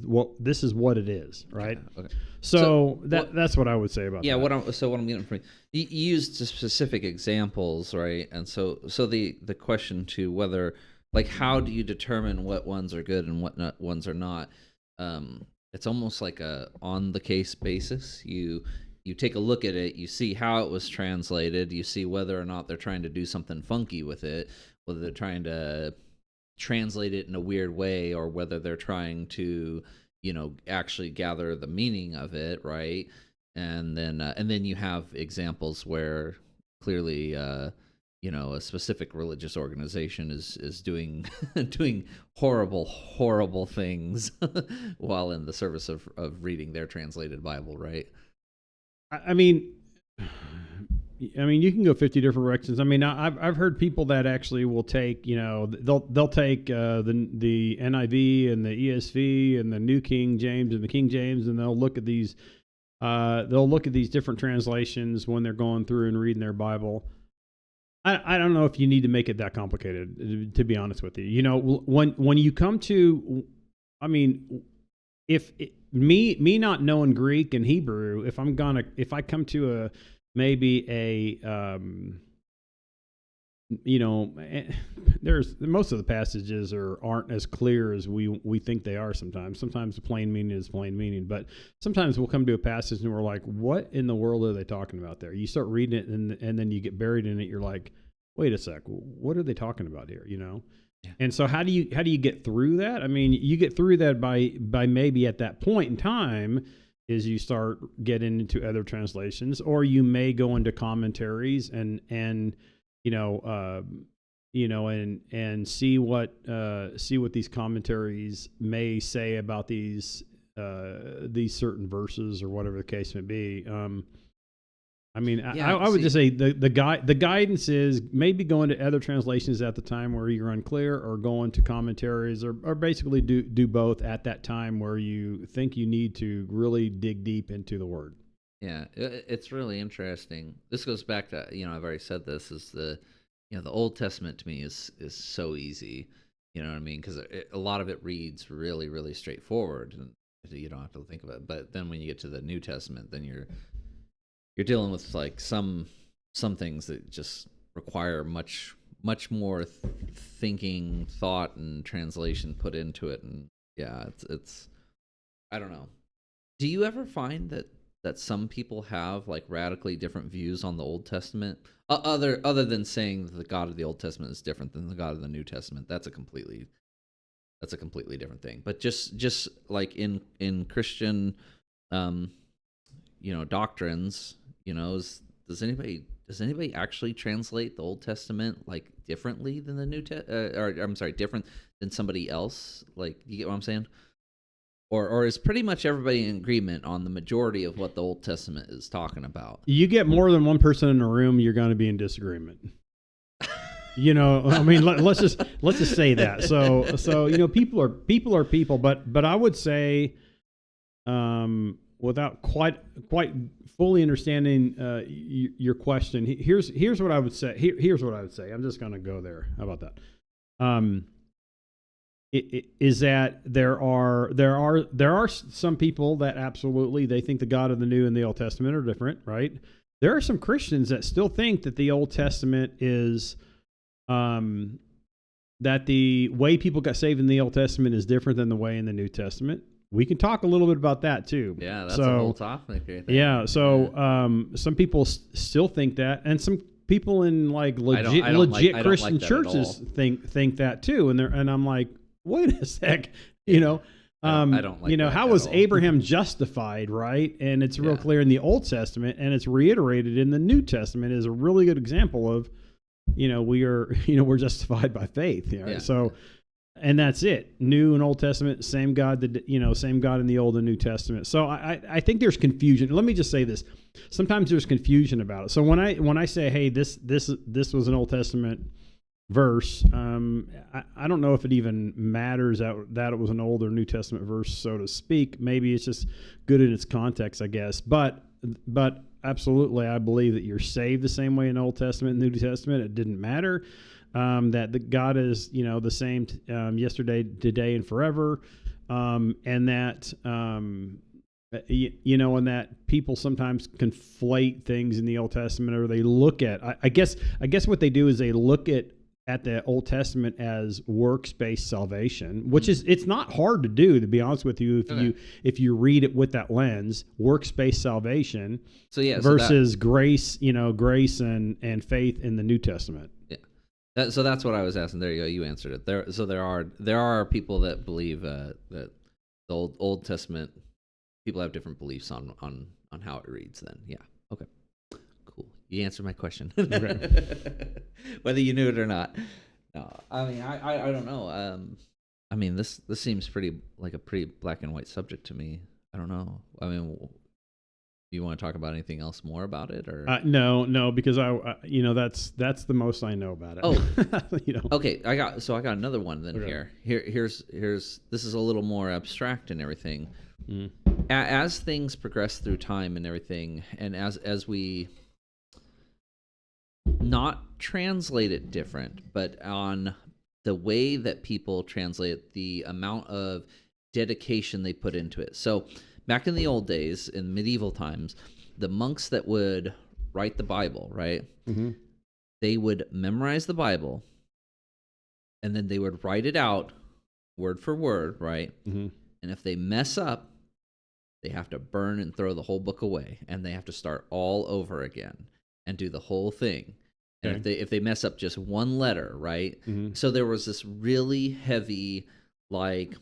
what it is, right? Okay. So that's what I would say about that. Yeah, what I'm getting from you used specific examples, right? And so the question to whether, like, how do you determine what ones are good and what ones are not? It's almost like a on the case basis. You take a look at it, you see how it was translated, you see whether or not they're trying to do something funky with it, whether they're trying to translate it in a weird way, or whether they're trying to, actually gather the meaning of it, right? And then you have examples where clearly a specific religious organization is doing doing horrible things while in the service of reading their translated Bible, right? I mean, you can go 50 different directions. I mean, I've heard people that actually will take, they'll take the NIV and the ESV and the New King James and the King James, and they'll look at these different translations when they're going through and reading their Bible. I don't know if you need to make it that complicated, to be honest with you. When you come to, if me not knowing Greek and Hebrew, if I come to maybe a there's most of the passages aren't as clear as we think they are sometimes. Sometimes the plain meaning is plain meaning, but sometimes we'll come to a passage and we're like, what in the world are they talking about there? You start reading it and then you get buried in it. You're like, wait a sec, what are they talking about here? Yeah. And so how do you get through that? I mean, you get through that by maybe at that point in time is you start getting into other translations, or you may go into commentaries and see what these commentaries may say about these certain verses or whatever the case may be. I would just say the guidance is maybe going to other translations at the time where you're unclear, or going to commentaries, or basically do both at that time where you think you need to really dig deep into the word. Yeah, it's really interesting. This goes back to, I've already said this, is the Old Testament to me is so easy. You know what I mean? Because a lot of it reads really, really straightforward, and you don't have to think about it. But then when you get to the New Testament, then you're dealing with like some things that just require much more thinking, thought, and translation put into it. And yeah, it's I don't know. Do you ever find that some people have like radically different views on the Old Testament, other than saying that the God of the Old Testament is different than the God of the New Testament? That's a completely different thing. But just like in Christian doctrines, does anybody actually translate the Old Testament like differently than the different than somebody else? Like, you get what I'm saying? Or is pretty much everybody in agreement on the majority of what the Old Testament is talking about? You get more than one person in a room, you're going to be in disagreement. Let's just say that. So people are people, but I would say, without quite fully understanding your question, here's what I would say. Here's what I would say. I'm just going to go there. How about that? Is that there are some people that absolutely they think the God of the New and the Old Testament are different, right? There are some Christians that still think that the Old Testament is that the way people got saved in the Old Testament is different than the way in the New Testament. We can talk a little bit about that too. Yeah, that's a whole topic right there. Yeah, so some people still think that, and some people in like legit Christian churches think that too, and I'm like, wait a sec, I don't like how was Abraham justified, right? And it's real clear in the Old Testament, and it's reiterated in the New Testament is a really good example of, we're justified by faith. Right? Yeah. So, and that's it. New and Old Testament, same God, same God in the Old and New Testament. So I think there's confusion. Let me just say this. Sometimes there's confusion about it. So when I say, hey, this was an Old Testament verse, I don't know if it even matters that it was an Old or New Testament verse, so to speak. Maybe it's just good in its context, I guess. But absolutely, I believe that you're saved the same way in Old Testament and New Testament. It didn't matter. That the God is, the same yesterday, today, and forever, and that and that people sometimes conflate things in the Old Testament, or they look at. I guess what they do is they look at the Old Testament as works-based salvation, which is, it's not hard to do, to be honest with you, if you read it with that lens, works-based salvation. Versus grace, grace and faith in the New Testament. So that's what I was asking. There you go. You answered it. There are people that believe that the Old Testament people have different beliefs on how it reads. Then, yeah, okay, cool. You answered my question. Okay. Whether you knew it or not. No, I mean, I don't know. I mean, this seems pretty black and white subject to me. I don't know. I mean, do you want to talk about anything else more about it, or no, because that's the most I know about it. Oh, okay. I got another one then. Okay. Here's this is a little more abstract and everything. Mm. As things progress through time and everything, and as we not translate it different, but on the way that people translate it, the amount of dedication they put into it. So back in the old days, in medieval times, the monks that would write the Bible, right? Mm-hmm. They would memorize the Bible, and then they would write it out word for word, right? Mm-hmm. And if they mess up, they have to burn and throw the whole book away, and they have to start all over again and do the whole thing. And if they mess up just one letter, right? Mm-hmm. So there was this really heavy, like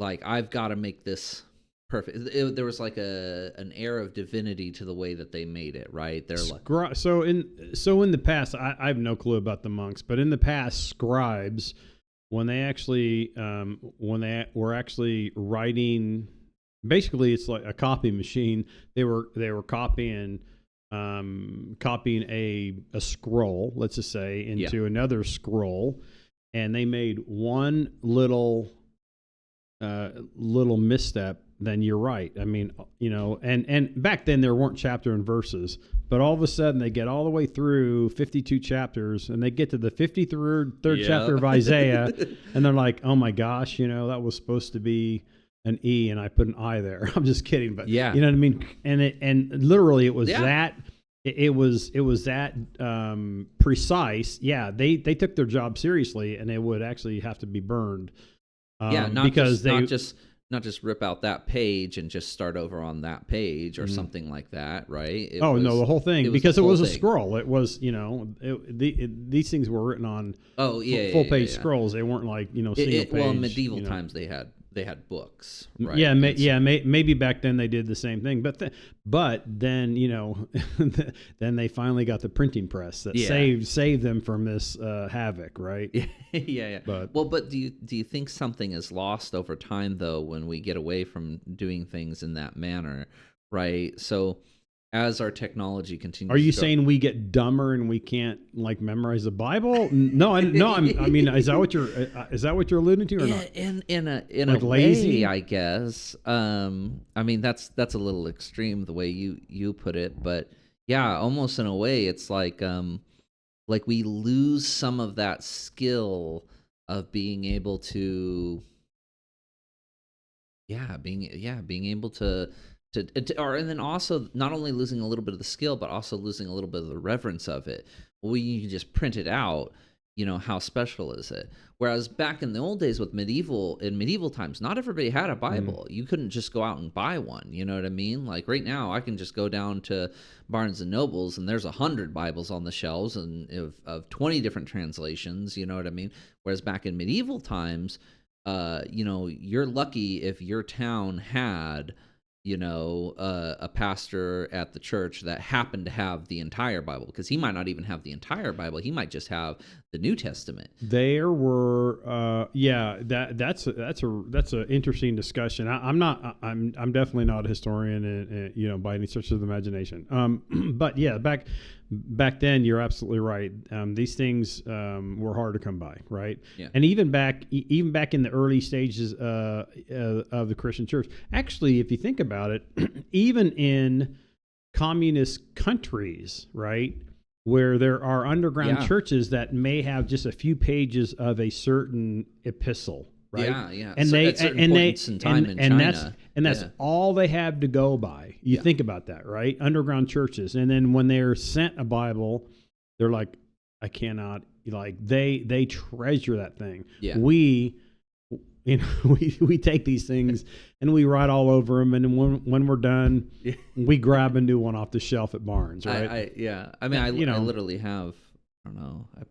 I've got to make this perfect. There was like an air of divinity to the way that they made it, right? They're like, so in the past, I have no clue about the monks, but in the past, scribes, when they were actually writing, basically it's like a copy machine. They were copying a scroll, let's just say, into another scroll, and they made one little misstep, then you're right. I mean, and back then there weren't chapter and verses, but all of a sudden they get all the way through 52 chapters and they get to the 53rd chapter of Isaiah, and they're like, oh my gosh, that was supposed to be an E and I put an I there. I'm just kidding, but you know what I mean? And literally it was that. It was that precise. Yeah, they took their job seriously, and they would actually have to be burned. Not just rip out that page and just start over on that page or something like that, right? The whole thing, because it was a scroll. It was, these things were written on full page scrolls. They weren't like single page. Well, in medieval times they had books, right? Yeah, maybe back then they did the same thing, but then then they finally got the printing press that saved them from this havoc, right? Yeah. But do you think something is lost over time though when we get away from doing things in that manner, right? So as our technology continues, are you saying we get dumber and we can't like memorize the Bible? No. I mean, is that what you're alluding to, or not? In a like lazy, way, I guess. I mean, that's a little extreme the way you put it, but yeah, almost in a way, it's like we lose some of that skill of being able to, being able to. And then also not only losing a little bit of the skill, but also losing a little bit of the reverence of it. Well, you can just print it out, how special is it? Whereas back in the old days in medieval times, not everybody had a Bible. You couldn't just go out and buy one. You know what I mean? Like right now, I can just go down to Barnes and Nobles and there's 100 Bibles on the shelves and of 20 different translations. You know what I mean? Whereas back in medieval times, you're lucky if your town had a pastor at the church that happened to have the entire Bible, because he might not even have the entire Bible. He might just have the New Testament. There were, that's an interesting discussion. I'm definitely not a historian, by any stretch of the imagination. But yeah, back then you're absolutely right. These things were hard to come by, right? Yeah. And even back in the early stages of the Christian church, actually, if you think about it, even in communist countries, right, where there are underground churches that may have just a few pages of a certain epistle, right? Yeah. And that's China. all they have to go by. You think about that, right? Underground churches, and then when they're sent a Bible, they're like, I cannot. Like they treasure that thing. Yeah. We take these things and we write all over them, and when we're done, we grab a new one off the shelf at Barnes, right? I mean, I literally have, I don't know, I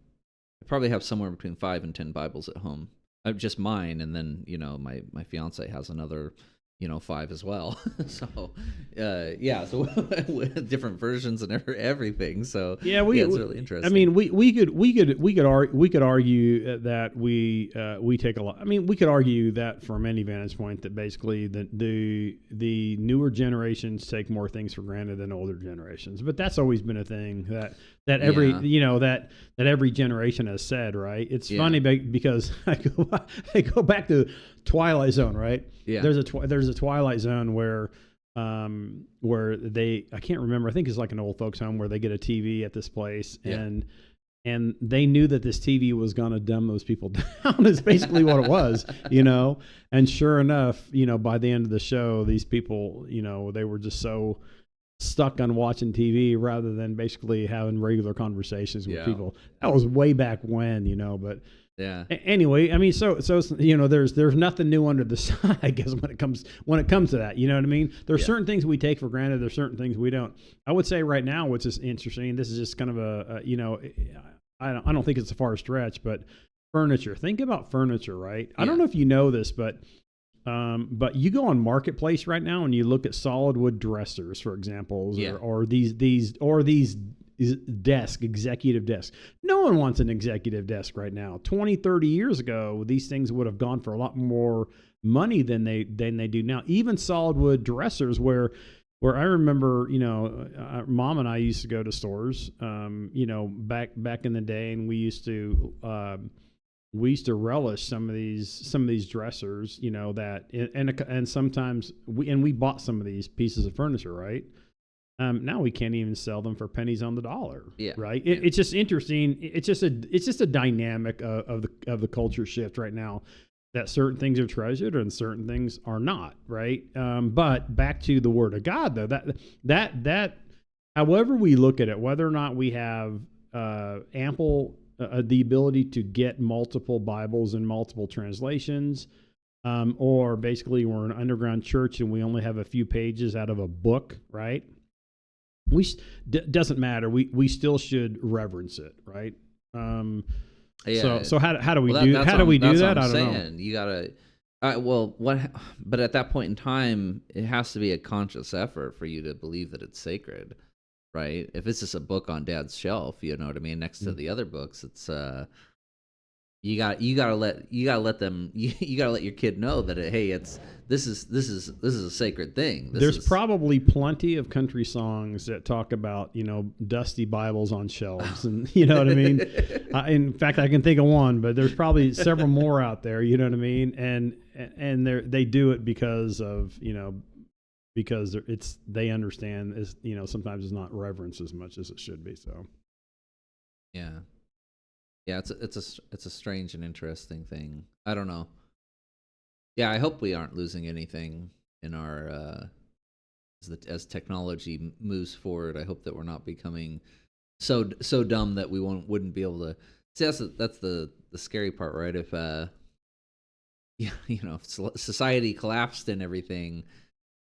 probably have somewhere between 5 and 10 Bibles at home. Just mine, and then my fiance has another 5 as well. So so different versions and everything. So it's really interesting. I mean, we could argue that we take a lot. I mean, we could argue that from any vantage point that basically the newer generations take more things for granted than older generations. But that's always been a thing that every that every generation has said, right? It's funny because I go back to Twilight Zone, right? Yeah. There's a Twilight Zone where they, I can't remember, I think it's like an old folks home where they get a TV at this place, and they knew that this TV was going to dumb those people down. Is basically what it was, and sure enough, by the end of the show, these people, they were just so stuck on watching TV rather than basically having regular conversations with Yeah. people. That was way back when, but Yeah. anyway, I mean, so there's nothing new under the sun, I guess, when it comes to that. You know what I mean? There's certain things we take for granted. There's certain things we don't. I would say right now, what's just interesting. This is just kind of I don't think it's a far stretch, but furniture. Think about furniture, right? I don't know if you know this, but you go on Marketplace right now and you look at solid wood dressers, for example, or these executive desks. No one wants an executive desk right now. 20, 30 years ago, these things would have gone for a lot more money than they do now. Even solid wood dressers where I remember, Mom and I used to go to stores, back in the day, and we used to relish some of these dressers, and sometimes we bought some of these pieces of furniture, right? Now we can't even sell them for pennies on the dollar. Yeah. Right. It's just interesting. It's just a dynamic of the culture shift right now, that certain things are treasured and certain things are not. Right. But back to the Word of God, though, that however we look at it, whether or not we have ample the ability to get multiple Bibles and multiple translations, or basically we're an underground church and we only have a few pages out of a book, right? Doesn't matter. We still should reverence it, right? So how do we do that? I don't know. You gotta. But at that point in time, it has to be a conscious effort for you to believe that it's sacred, right? If it's just a book on Dad's shelf, you know what I mean, next to the other books, it's you gotta let your kid know that this is a sacred thing. There's probably plenty of country songs that talk about dusty Bibles on shelves, and you know what I mean. In fact, I can think of one, but there's probably several more out there. You know what I mean, and they do it because of because they understand sometimes it's not reverence as much as it should be. So yeah. Yeah, it's a strange and interesting thing. I don't know. Yeah, I hope we aren't losing anything in our as technology moves forward. I hope that we're not becoming so dumb that we wouldn't be able to. See, that's the scary part, right? If if society collapsed and everything,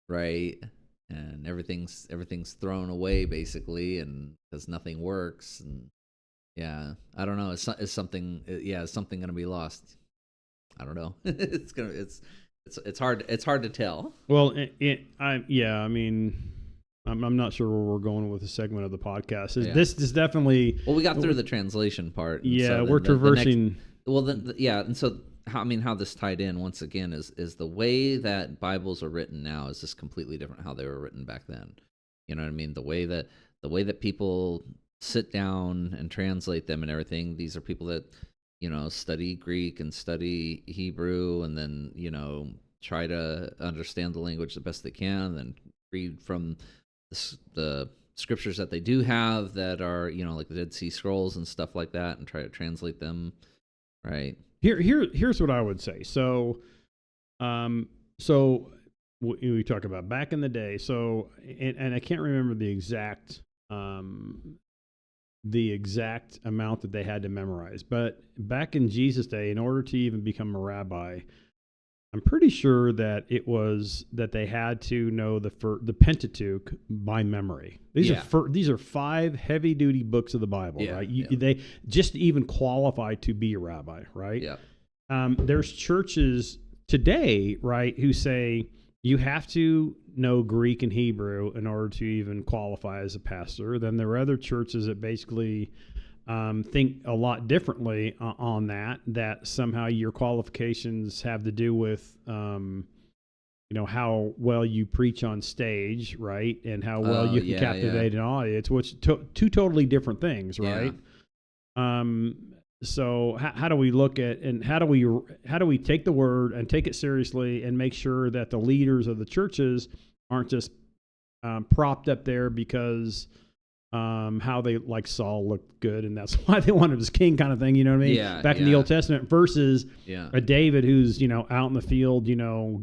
right, and everything's thrown away basically, and because nothing works and. Yeah, I don't know. Is something going to be lost? I don't know. It's hard to tell. Well, I mean, I'm not sure where we're going with the segment of the podcast. This is definitely. Well, we got through the translation part. Yeah, so we're traversing. And so how this tied in once again is the way that Bibles are written now is just completely different how they were written back then. You know what I mean? The way that people sit down and translate them and everything. These are people that, study Greek and study Hebrew and then, try to understand the language the best they can and then read from the scriptures that they do have that are, like the Dead Sea Scrolls and stuff like that and try to translate them, right? Here's what I would say. So we talk about back in the day. So, and I can't remember the exact amount that they had to memorize. But back in Jesus' day, in order to even become a rabbi, I'm pretty sure that it was that they had to know the Pentateuch by memory. These are 5 heavy-duty books of the Bible, right? They just even qualify to be a rabbi, right? Yeah. There's churches today, right, who say you have to know Greek and Hebrew in order to even qualify as a pastor. Then there are other churches that basically think a lot differently on that somehow your qualifications have to do with how well you preach on stage, right, and how well you can captivate an audience, which two totally different things, right? So how do we look at and how do we take the word and take it seriously and make sure that the leaders of the churches aren't just propped up there because how they like Saul looked good and that's why they wanted him as king kind of thing, you know what I mean? Back in the Old Testament versus a David who's out in the field,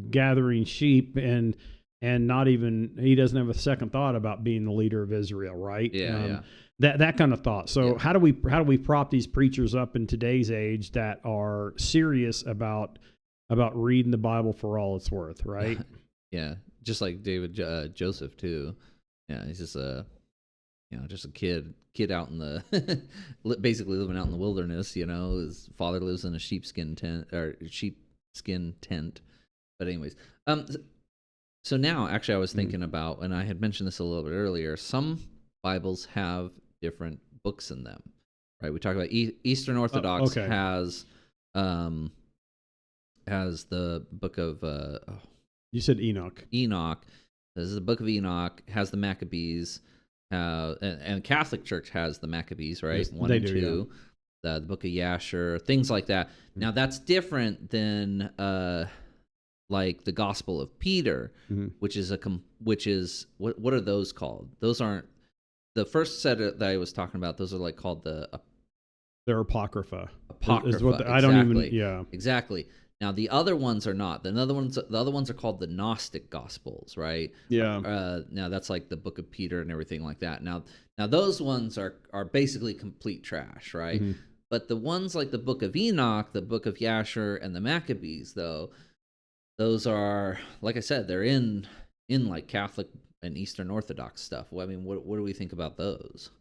gathering sheep and and not even he doesn't have a second thought about being the leader of Israel, right? Yeah. That kind of thought. So how do we prop these preachers up in today's age that are serious about reading the Bible for all it's worth, right? Yeah, just like David Joseph too. Yeah, he's just just a kid out in the basically living out in the wilderness. His father lives in a sheepskin tent. But anyways, so now actually I was thinking about, and I had mentioned this a little bit earlier. Some Bibles have different books in them, right? We talked about Eastern Orthodox has the book of you said Enoch. This is the book of Enoch, has the Maccabees, and Catholic Church has the Maccabees, right? Yes, 1 and 2. Yeah. The book of Yasher, things like that. Now that's different than like the Gospel of Peter, which is what are those called? Those aren't the first set that I was talking about. Those are like called they're Apocrypha. Is what I don't even. Yeah, exactly. Now the other ones are not. The other ones are called the Gnostic Gospels, right? Yeah. Now that's like the Book of Peter and everything like that. Now those ones are basically complete trash, right? But the ones like the Book of Enoch, the Book of Yasher, and the Maccabees, though, those are, like I said, they're in like Catholic and Eastern Orthodox stuff. Well, I mean, what do we think about those?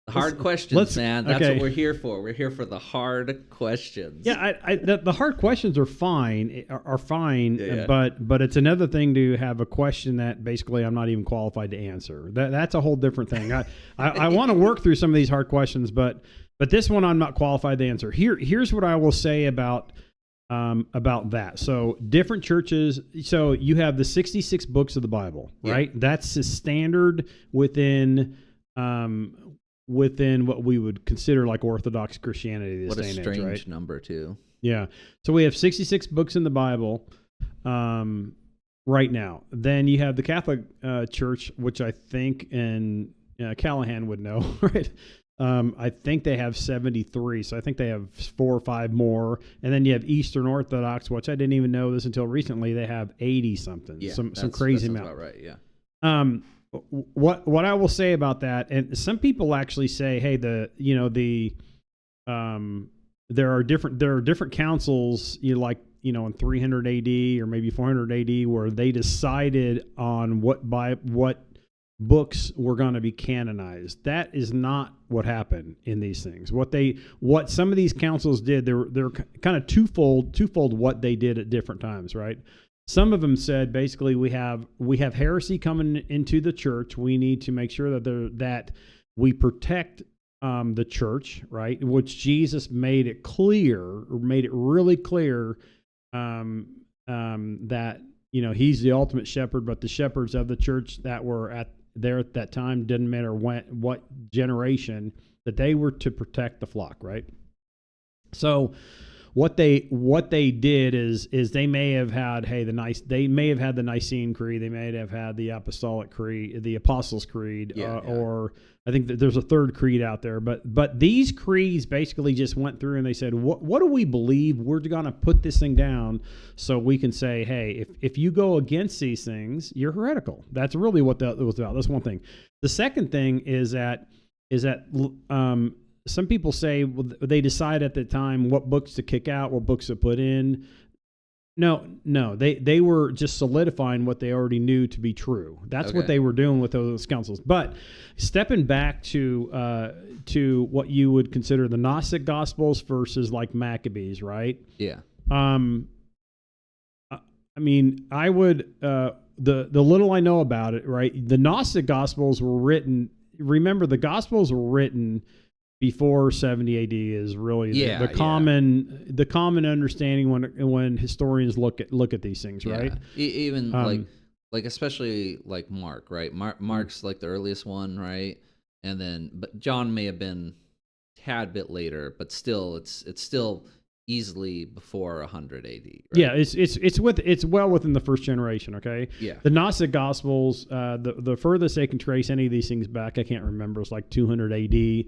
The hard questions, man. That's what we're here for. We're here for the hard questions. Yeah, the hard questions are fine. Yeah. But it's another thing to have a question that basically I'm not even qualified to answer. That's a whole different thing. I want to work through some of these hard questions, but this one I'm not qualified to answer. Here's what I will say about that. So different churches. So you have the 66 books of the Bible, right? Yeah. That's the standard within what we would consider like Orthodox Christianity. What a strange number, too. Yeah. So we have 66 books in the Bible right now. Then you have the Catholic Church, which I think, and Callahan would know, right? I think they have 73, so I think they have 4 or 5 more. And then you have Eastern Orthodox, which I didn't even know this until recently. They have 80-something, some crazy amount. About right, yeah. What I will say about that, and some people actually say, hey, there are different councils, in 300 AD or maybe 400 AD, where they decided on what books were going to be canonized. That is not what happened in these things. What some of these councils did, they're kind of twofold what they did at different times, right? Some of them said basically we have heresy coming into the church. We need to make sure that we protect the church, right? Which Jesus made it really clear that he's the ultimate shepherd, but the shepherds of the church that were there at that time, didn't matter what generation, that they were to protect the flock, right? So what they did is they may have had the Nicene Creed, they may have had the Apostolic Creed, the Apostles' Creed, or I think that there's a third creed out there, but these creeds basically just went through and they said, what do we believe? We're going to put this thing down so we can say, hey, if you go against these things, you're heretical. That's really what that was about. That's one thing. The second thing is that some people say they decide at the time what books to kick out, what books to put in. No, they were just solidifying what they already knew to be true. That's what they were doing with those councils. But stepping back to what you would consider the Gnostic Gospels versus like Maccabees, right? Yeah. I mean, I would the little I know about it, right? The Gnostic Gospels were written. Remember, the Gospels were written before 70 AD is really the common understanding when historians look at these things, right? Even like especially like Mark, right? Mark's like the earliest one, right? And then but John may have been a tad bit later, but still it's still easily before 100 AD. Right? Yeah, it's well within the first generation. Okay. Yeah. The Gnostic Gospels, the furthest they can trace any of these things back, I can't remember. It's like 200 AD.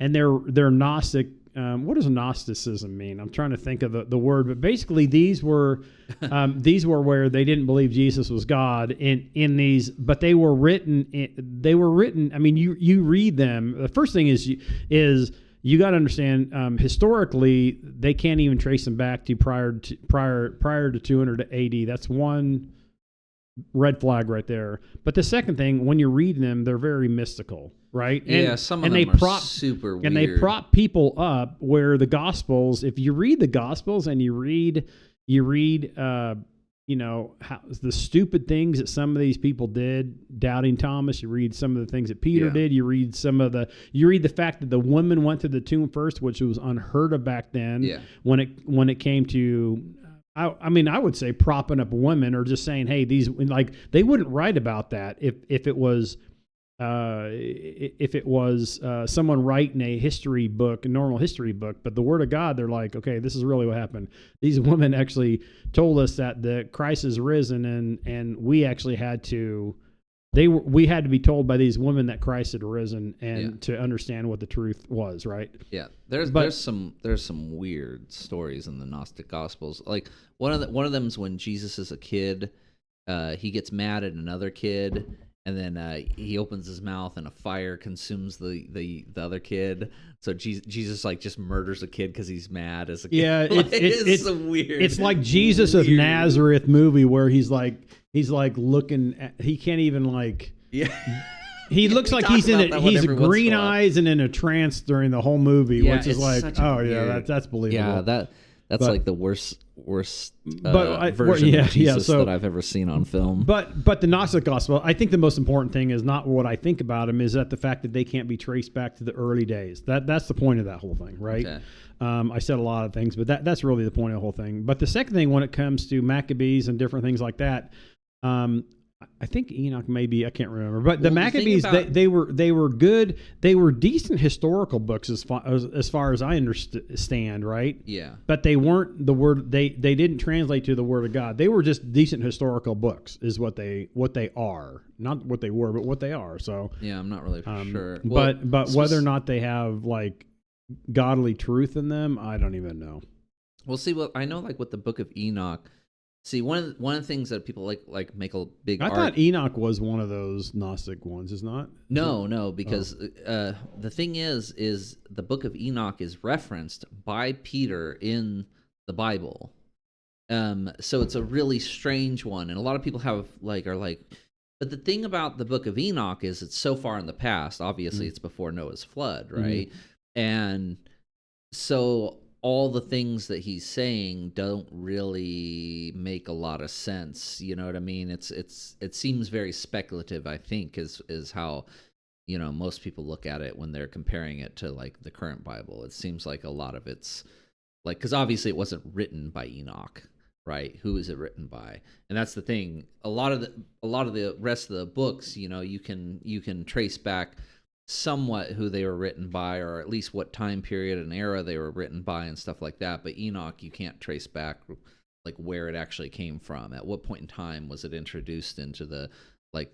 And they're Gnostic what does Gnosticism mean? I'm trying to think of the word, but basically these were where they didn't believe Jesus was God in these, but they were written. I mean, you read them. The first thing is you got to understand, historically, they can't even trace them back to prior to 200 AD. That's one red flag right there. But the second thing, when you're reading them, they're very mystical, right? Some of them are super weird. And they prop people up where the Gospels, if you read the Gospels and you read how the stupid things that some of these people did, doubting Thomas, you read some of the things that Peter did, you read the fact that the woman went to the tomb first, which was unheard of back then. When it came to, I mean, I would say propping up women or just saying, hey, these, like, they wouldn't write about that if it was someone writing a normal history book, but the Word of God, they're like, okay, this is really what happened. These women actually told us that the Christ is risen, and we actually had to be told by these women that Christ had risen, and to understand what the truth was, right? Yeah, there's some weird stories in the Gnostic Gospels. Like one of them is when Jesus is a kid, he gets mad at another kid. And then he opens his mouth and a fire consumes the other kid. So Jesus like just murders a kid because he's mad as a kid. Yeah, it's so weird. It's like Jesus of Nazareth movie where he's like looking at, he can't even like. Yeah. He looks like he's he's green eyes and in a trance during the whole movie, which is like, that's believable. Yeah, that's like the worst version of Jesus that I've ever seen on film. But the Gnostic Gospel, I think the most important thing is not what I think about them, is that the fact that they can't be traced back to the early days. That's the point of that whole thing, right? Okay. I said a lot of things, but that's really the point of the whole thing. But the second thing, when it comes to Maccabees and different things like that, I think Enoch, maybe, I can't remember, but the Maccabees, they were good. They were decent historical books as far as I understand, right? Yeah. But they weren't the word. They didn't translate to the Word of God. They were just decent historical books, is what they are. Not what they were, but what they are. So yeah, I'm not really sure. But whether or not they have like godly truth in them, I don't even know. Well, see, I know, like with the Book of Enoch. See, one of the things that people like make a big. I thought Enoch was one of those Gnostic ones, is not? No, because the thing is the Book of Enoch is referenced by Peter in the Bible, so it's a really strange one, and a lot of people are like. But the thing about the Book of Enoch is it's so far in the past. Obviously, it's before Noah's flood, right? And so all the things that he's saying don't really make a lot of sense. You know what I mean? It seems very speculative, I think, is how, most people look at it when they're comparing it to like the current Bible. It seems like a lot of it's like, because obviously it wasn't written by Enoch, right? Who is it written by? And that's the thing. A lot of the rest of the books, you can trace back somewhat who they were written by, or at least what time period and era they were written by and stuff like that. But Enoch, you can't trace back like where it actually came from. At what point in time was it introduced into the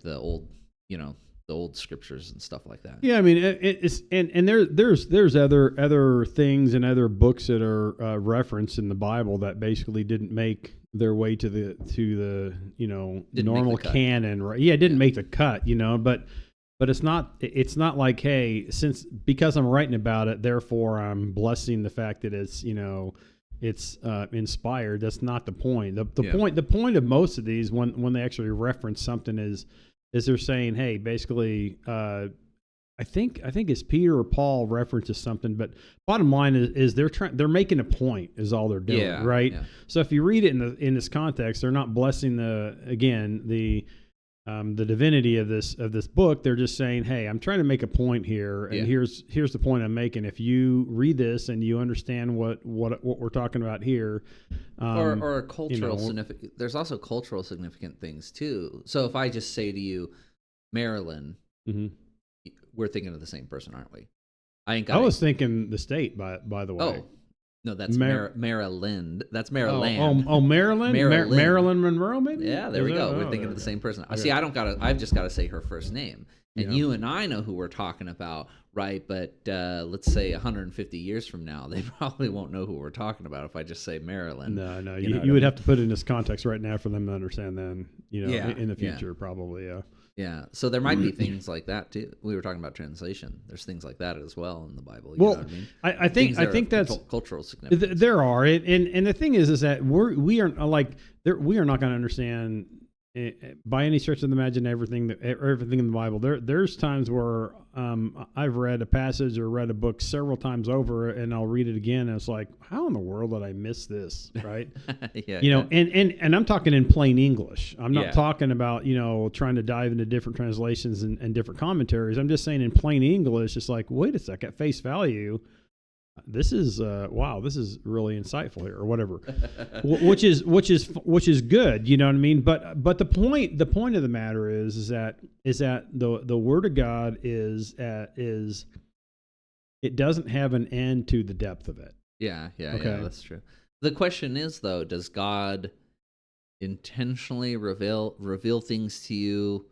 old, the old scriptures and stuff like that? Yeah, I mean, it's and there's other things and other books that are referenced in the Bible that basically didn't make their way to the normal canon, right? Yeah, it didn't make the cut, But it's not like, hey, because I'm writing about it, therefore I'm blessing the fact that it's inspired. That's not the point. The point of most of these, when they actually reference something, is they're saying, hey, basically, I think it's Peter or Paul references something, but bottom line is they're making a point, is all they're doing, right? Yeah. So if you read it in this context, they're not blessing the divinity of this book. They're just saying, hey, I'm trying to make a point here, and here's the point I'm making. If you read this and you understand what we're talking about here, or cultural significant. There's also cultural significant things too. So if I just say to you, Maryland, we're thinking of the same person, aren't we? I was thinking the state, by the way. Oh. No, that's Maryland. That's Maryland. Maryland? Marilyn Monroe, maybe? Yeah, there we go. We're thinking of the same person. Okay. See, I've just got to say her first name. And Yeah. you and I know who we're talking about, right? But let's say 150 years from now, they probably won't know who we're talking about if I just say Maryland. No, You know what you I would mean? have to put it in this context right now for them to understand. Then Yeah, in the yeah. future, probably, yeah. Yeah, so there might be things like that too. We were talking about translation. There's things like that as well in the Bible. You Well, know what I mean? I think Things that are think of that's cultural significance. there are, and the thing is that we are like we are not going to understand by any stretch of the imagination everything in the Bible. There's times where I've read a passage or read a book several times over, and I'll read it again, and it's like, how in the world did I miss this? Right? Yeah, And I'm talking in plain English. I'm not Yeah. talking about trying to dive into different translations and different commentaries. I'm just saying in plain English, it's like, wait a sec, at face value, this is wow, this is really insightful here, or whatever, which is good, you know what I mean. But the point of the matter is that the Word of God is it doesn't have an end to the depth of it. yeah, Okay. that's true. The question is though, does God intentionally reveal things to you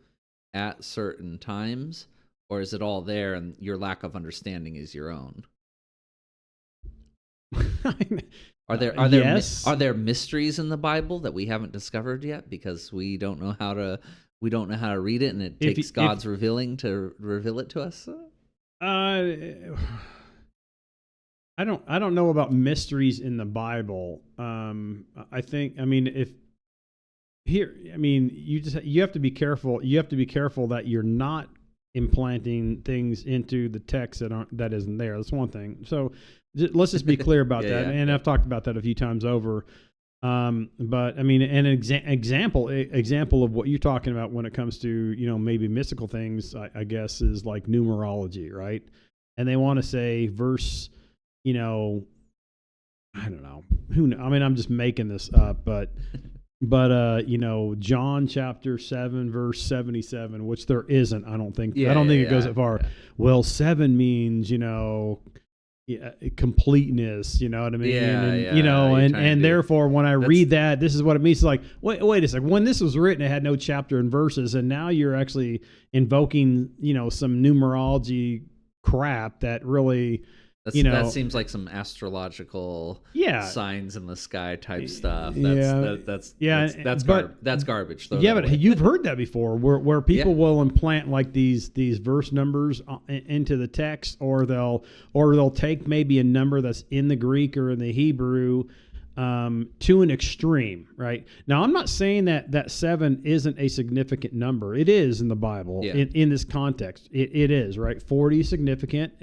at certain times, or is it all there and your lack of understanding is your own? Are there Yes. are there mysteries in the Bible that we haven't discovered yet because we don't know how to read it, and it takes God's revealing to reveal it to us? I don't know about mysteries in the Bible. I think, I mean, you have to be careful. You have to be careful that you're not implanting things into the text that isn't there. That's one thing. So let's just be clear about that. Yeah. And I've talked about that a few times over. But I mean, an example of what you're talking about when it comes to, maybe mystical things, I guess, is like numerology, right? And they want to say verse, I don't know. I mean, I'm just making this up, but John chapter 7 verse 77, which there isn't, I don't think. I don't think it goes that far. Yeah. Well, 7 means, completeness, you know what I mean? And therefore when I read that, this is what it means. It's like, wait a second. When this was written, it had no chapter and verses, and now you're actually invoking, some numerology crap that really that seems like some astrological signs in the sky type stuff. That's garbage. But you've heard that before, where people will implant like these verse numbers into the text, or they'll take maybe a number that's in the Greek or in the Hebrew to an extreme, right? Now, I'm not saying that 7 isn't a significant number. It is in the Bible in this context. It is, right? 40 is significant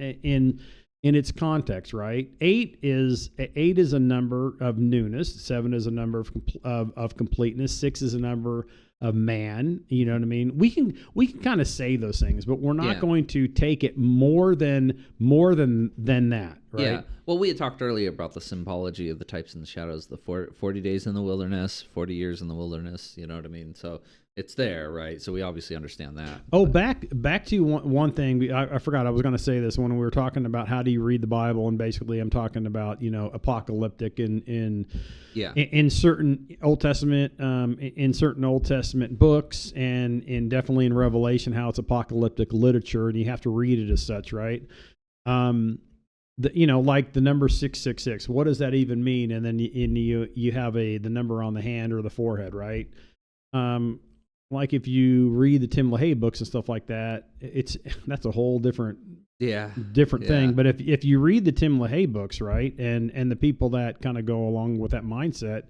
in its context, right? 8 is a number of newness. 7 is a number of completeness. 6 is a number of man. You know what I mean? We can kind of say those things, but we're not going to take it more than that, right? Yeah. Well, we had talked earlier about the symbology of the types and the shadows, the 40 days in the wilderness, 40 years in the wilderness. You know what I mean? So it's there, right? So we obviously understand that. Oh, back to one thing. I forgot I was going to say this when we were talking about how do you read the Bible, and basically I'm talking about apocalyptic in certain Old Testament in certain Old Testament books, and definitely in Revelation how it's apocalyptic literature, and you have to read it as such, right? Like the number 666. What does that even mean? And then you have the number on the hand or the forehead, right? Like if you read the Tim LaHaye books and stuff like that, that's a whole different thing. But if you read the Tim LaHaye books, right, and the people that kind of go along with that mindset,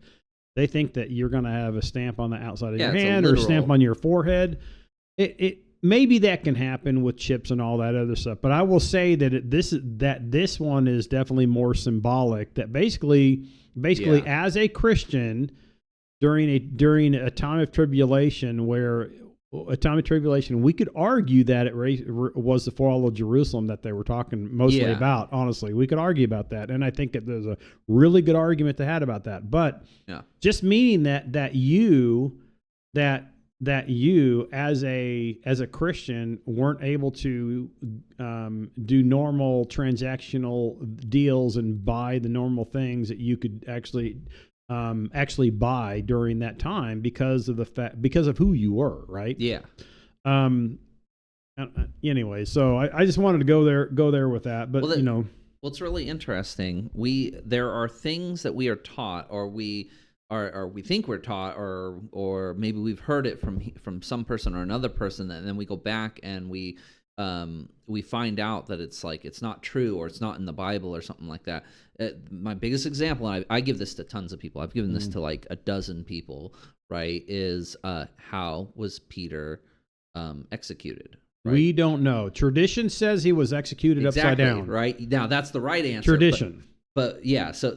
they think that you're going to have a stamp on the outside of your hand or a stamp on your forehead. It maybe that can happen with chips and all that other stuff. But I will say that this one is definitely more symbolic. That basically as a Christian, during a time of tribulation, we could argue that it was the fall of Jerusalem that they were talking mostly about. Honestly, we could argue about that, and I think that there's a really good argument to have about that. But just meaning that you as a Christian weren't able to do normal transactional deals and buy the normal things that you could actually buy during that time because of who you were, right? Anyway, so I just wanted to go there with that. But what's really interesting, there are things that we are taught, or we think we're taught, or maybe we've heard it from some person or another person, and then we go back and we find out that it's not true, or it's not in the Bible, or something like that. My biggest example, and I give this to tons of people. I've given this to like a dozen people. Right? Is how was Peter executed? Right? We don't know. Tradition says he was executed upside down. Right now, that's the right answer. Tradition, but yeah. So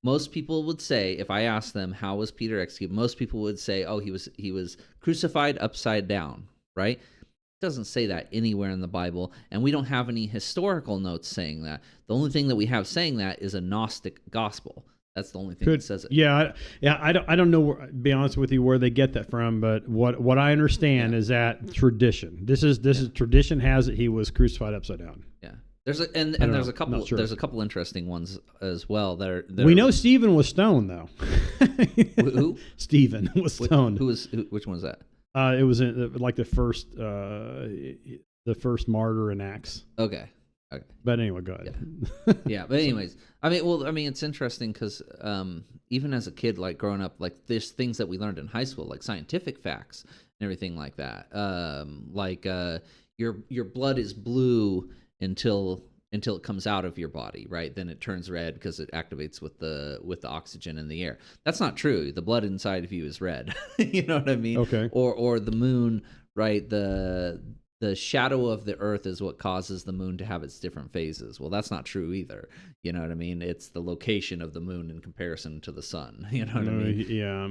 most people would say, if I asked them how was Peter executed, most people would say, oh, he was crucified upside down. Right? It doesn't say that anywhere in the Bible, and we don't have any historical notes saying that. The only thing that we have saying that is a Gnostic gospel. That's the only thing that says it. Yeah. I don't know. Be honest with you, where they get that from, but what I understand is that tradition. This is tradition has it. He was crucified upside down. Yeah. There's a couple interesting ones as well. We know Stephen was stoned though. Who? Stephen was stoned. Which one was that? It was like the first martyr in Acts. Okay. But anyway, go ahead. Yeah. But anyways, it's interesting because even as a kid, like growing up, like there's things that we learned in high school, like scientific facts and everything like that. Your blood is blue until it comes out of your body, right? Then it turns red because it activates with the oxygen in the air. That's not true. The blood inside of you is red. You know what I mean? Okay. Or the moon, right? The shadow of the earth is what causes the moon to have its different phases. Well, that's not true either. You know what I mean? It's the location of the moon in comparison to the sun. You know what I mean? Yeah.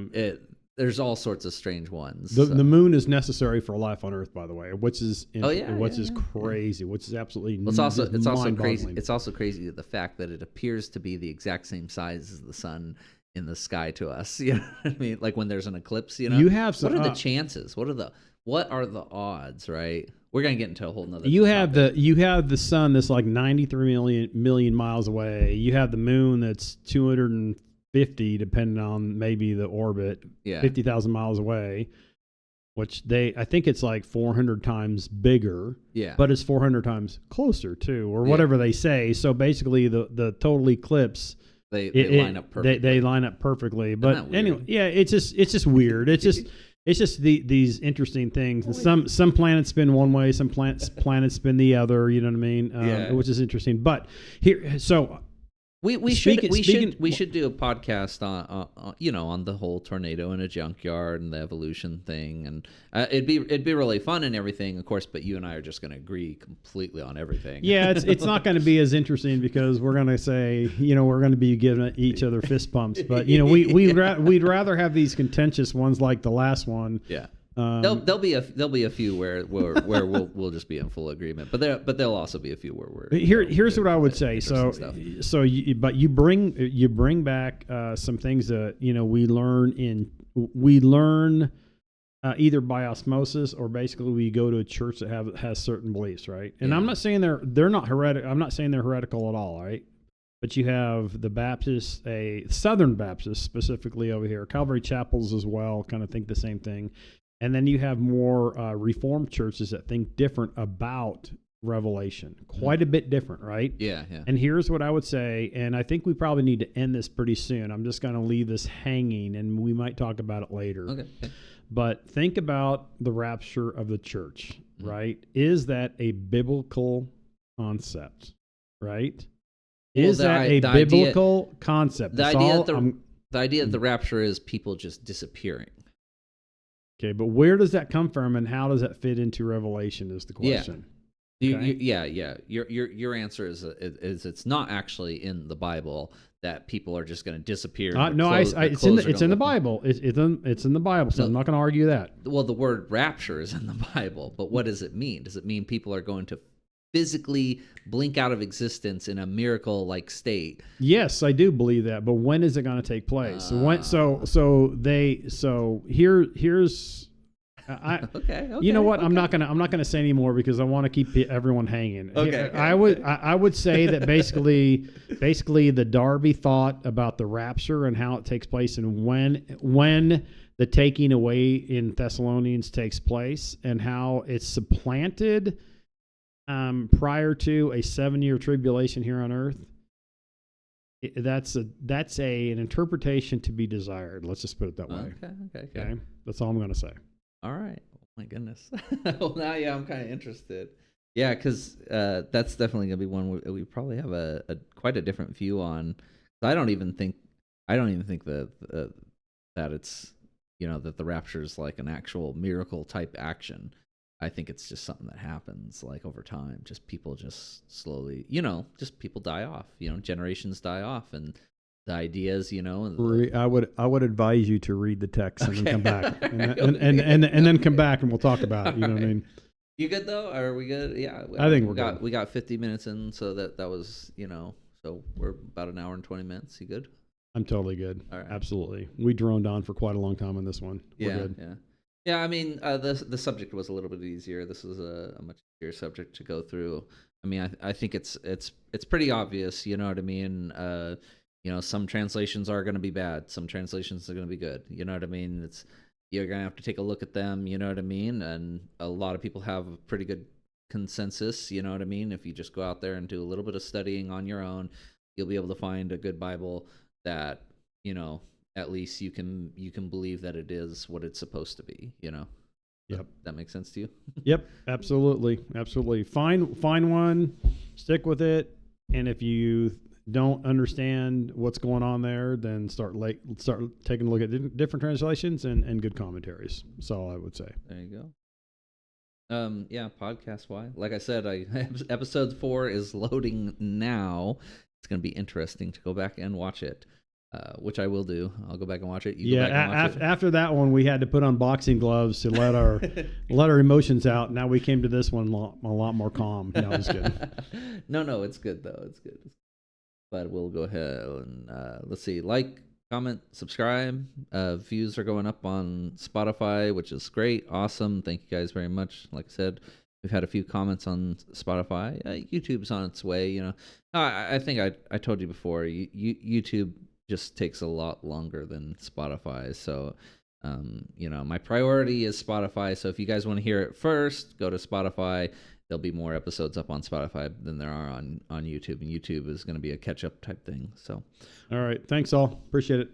There's all sorts of strange ones. The moon is necessary for life on Earth, by the way, which is crazy, which is absolutely it's also crazy. It's also crazy the fact that it appears to be the exact same size as the sun in the sky to us. You know what I mean? Like when there's an eclipse, you have some, what are the chances? What are the odds, right? We're gonna get into a whole nother. You have the sun that's like 93 million miles away. You have the moon that's 250, depending on maybe the orbit. Yeah. 50,000 miles away, which I think it's like 400 times bigger. Yeah. But it's 400 times closer too, or whatever they say. So basically, the total eclipse. They line up perfectly. They line up perfectly. But anyway, yeah, it's just weird. It's just these interesting things. And some planets spin one way, some planets spin the other. You know what I mean? Which is interesting. But here, so we should do a podcast on the whole tornado in a junkyard and the evolution thing, and it'd be really fun and everything, of course. But you and I are just going to agree completely on everything. Yeah, it's not going to be as interesting because we're going to say we're going to be giving each other fist bumps. But we'd rather have these contentious ones like the last one. Yeah. There'll be a few where we'll just be in full agreement, but there'll also be a few where we're here's what I would say. You bring back some things that we learn either by osmosis or basically we go to a church that has certain beliefs, right? And I'm not saying they're not heretical. I'm not saying they're heretical at all, right? But you have the Baptists, Southern Baptists specifically over here, Calvary Chapels as well, kind of think the same thing. And then you have more Reformed churches that think different about Revelation, quite a bit different, right? Yeah. And here's what I would say, and I think we probably need to end this pretty soon. I'm just going to leave this hanging, and we might talk about it later. Okay. But think about the rapture of the church, right? Is that a biblical concept, right? Is that a biblical concept? The idea that the rapture is people just disappearing. Okay, but where does that come from, and how does that fit into Revelation? Is the question. Okay? Your answer is it's not actually in the Bible that people are just going to disappear. No, it's in the Bible. It's in the Bible. So I'm not going to argue that. Well, the word rapture is in the Bible, but what does it mean? Does it mean people are going to physically blink out of existence in a miracle-like state? Yes, I do believe that. But when is it going to take place? Here's. Okay. You know what? Okay. I'm not gonna say anymore because I want to keep everyone hanging. Okay. I would say that basically the Darby thought about the rapture and how it takes place and when the taking away in Thessalonians takes place and how it's supplanted prior to a 7-year tribulation here on earth. That's an interpretation to be desired. Let's just put it that way. Okay. That's all I'm going to say. All right. Oh my goodness. Well, now, yeah, I'm kind of interested. Yeah, because that's definitely going to be one we probably have a quite a different view on. I don't even think that it's, that the rapture is like an actual miracle type action. I think it's just something that happens like over time. Just people just slowly, just people die off. Generations die off, and the ideas, I would advise you to read the text and then come back, and then come back and we'll talk about it. You know what I mean? You good though? Are we good? Yeah, I think we got 50 minutes in, so that was so we're about an hour and 20 minutes. You good? I'm totally good. All right. Absolutely. We droned on for quite a long time on this one. We're good. Yeah. I mean, the subject was a little bit easier. This was a much easier subject to go through. I mean, I think it's pretty obvious. You know what I mean? Some translations are going to be bad. Some translations are going to be good. You know what I mean? You're going to have to take a look at them. You know what I mean? And a lot of people have a pretty good consensus. You know what I mean? If you just go out there and do a little bit of studying on your own, you'll be able to find a good Bible that, at least you can believe that it is what it's supposed to be, Yep. That makes sense to you? Yep, absolutely. Find one, stick with it, and if you don't understand what's going on there, then start taking a look at different translations and good commentaries. That's all I would say. There you go. Yeah, podcast why? Like I said, episode 4 is loading now. It's going to be interesting to go back and watch it. Which I will do. I'll go back and watch it. You go back and watch it. After that one, we had to put on boxing gloves to let our emotions out. Now we came to this one a lot more calm. No, I'm just kidding. No, it's good though. It's good. But we'll go ahead and let's see. Like, comment, subscribe. Views are going up on Spotify, which is great. Awesome. Thank you guys very much. Like I said, we've had a few comments on Spotify. YouTube's on its way. I think I told you before. YouTube just takes a lot longer than Spotify. So, my priority is Spotify. So if you guys want to hear it first, go to Spotify. There'll be more episodes up on Spotify than there are on YouTube. And YouTube is going to be a catch-up type thing. So, all right. Thanks all. Appreciate it.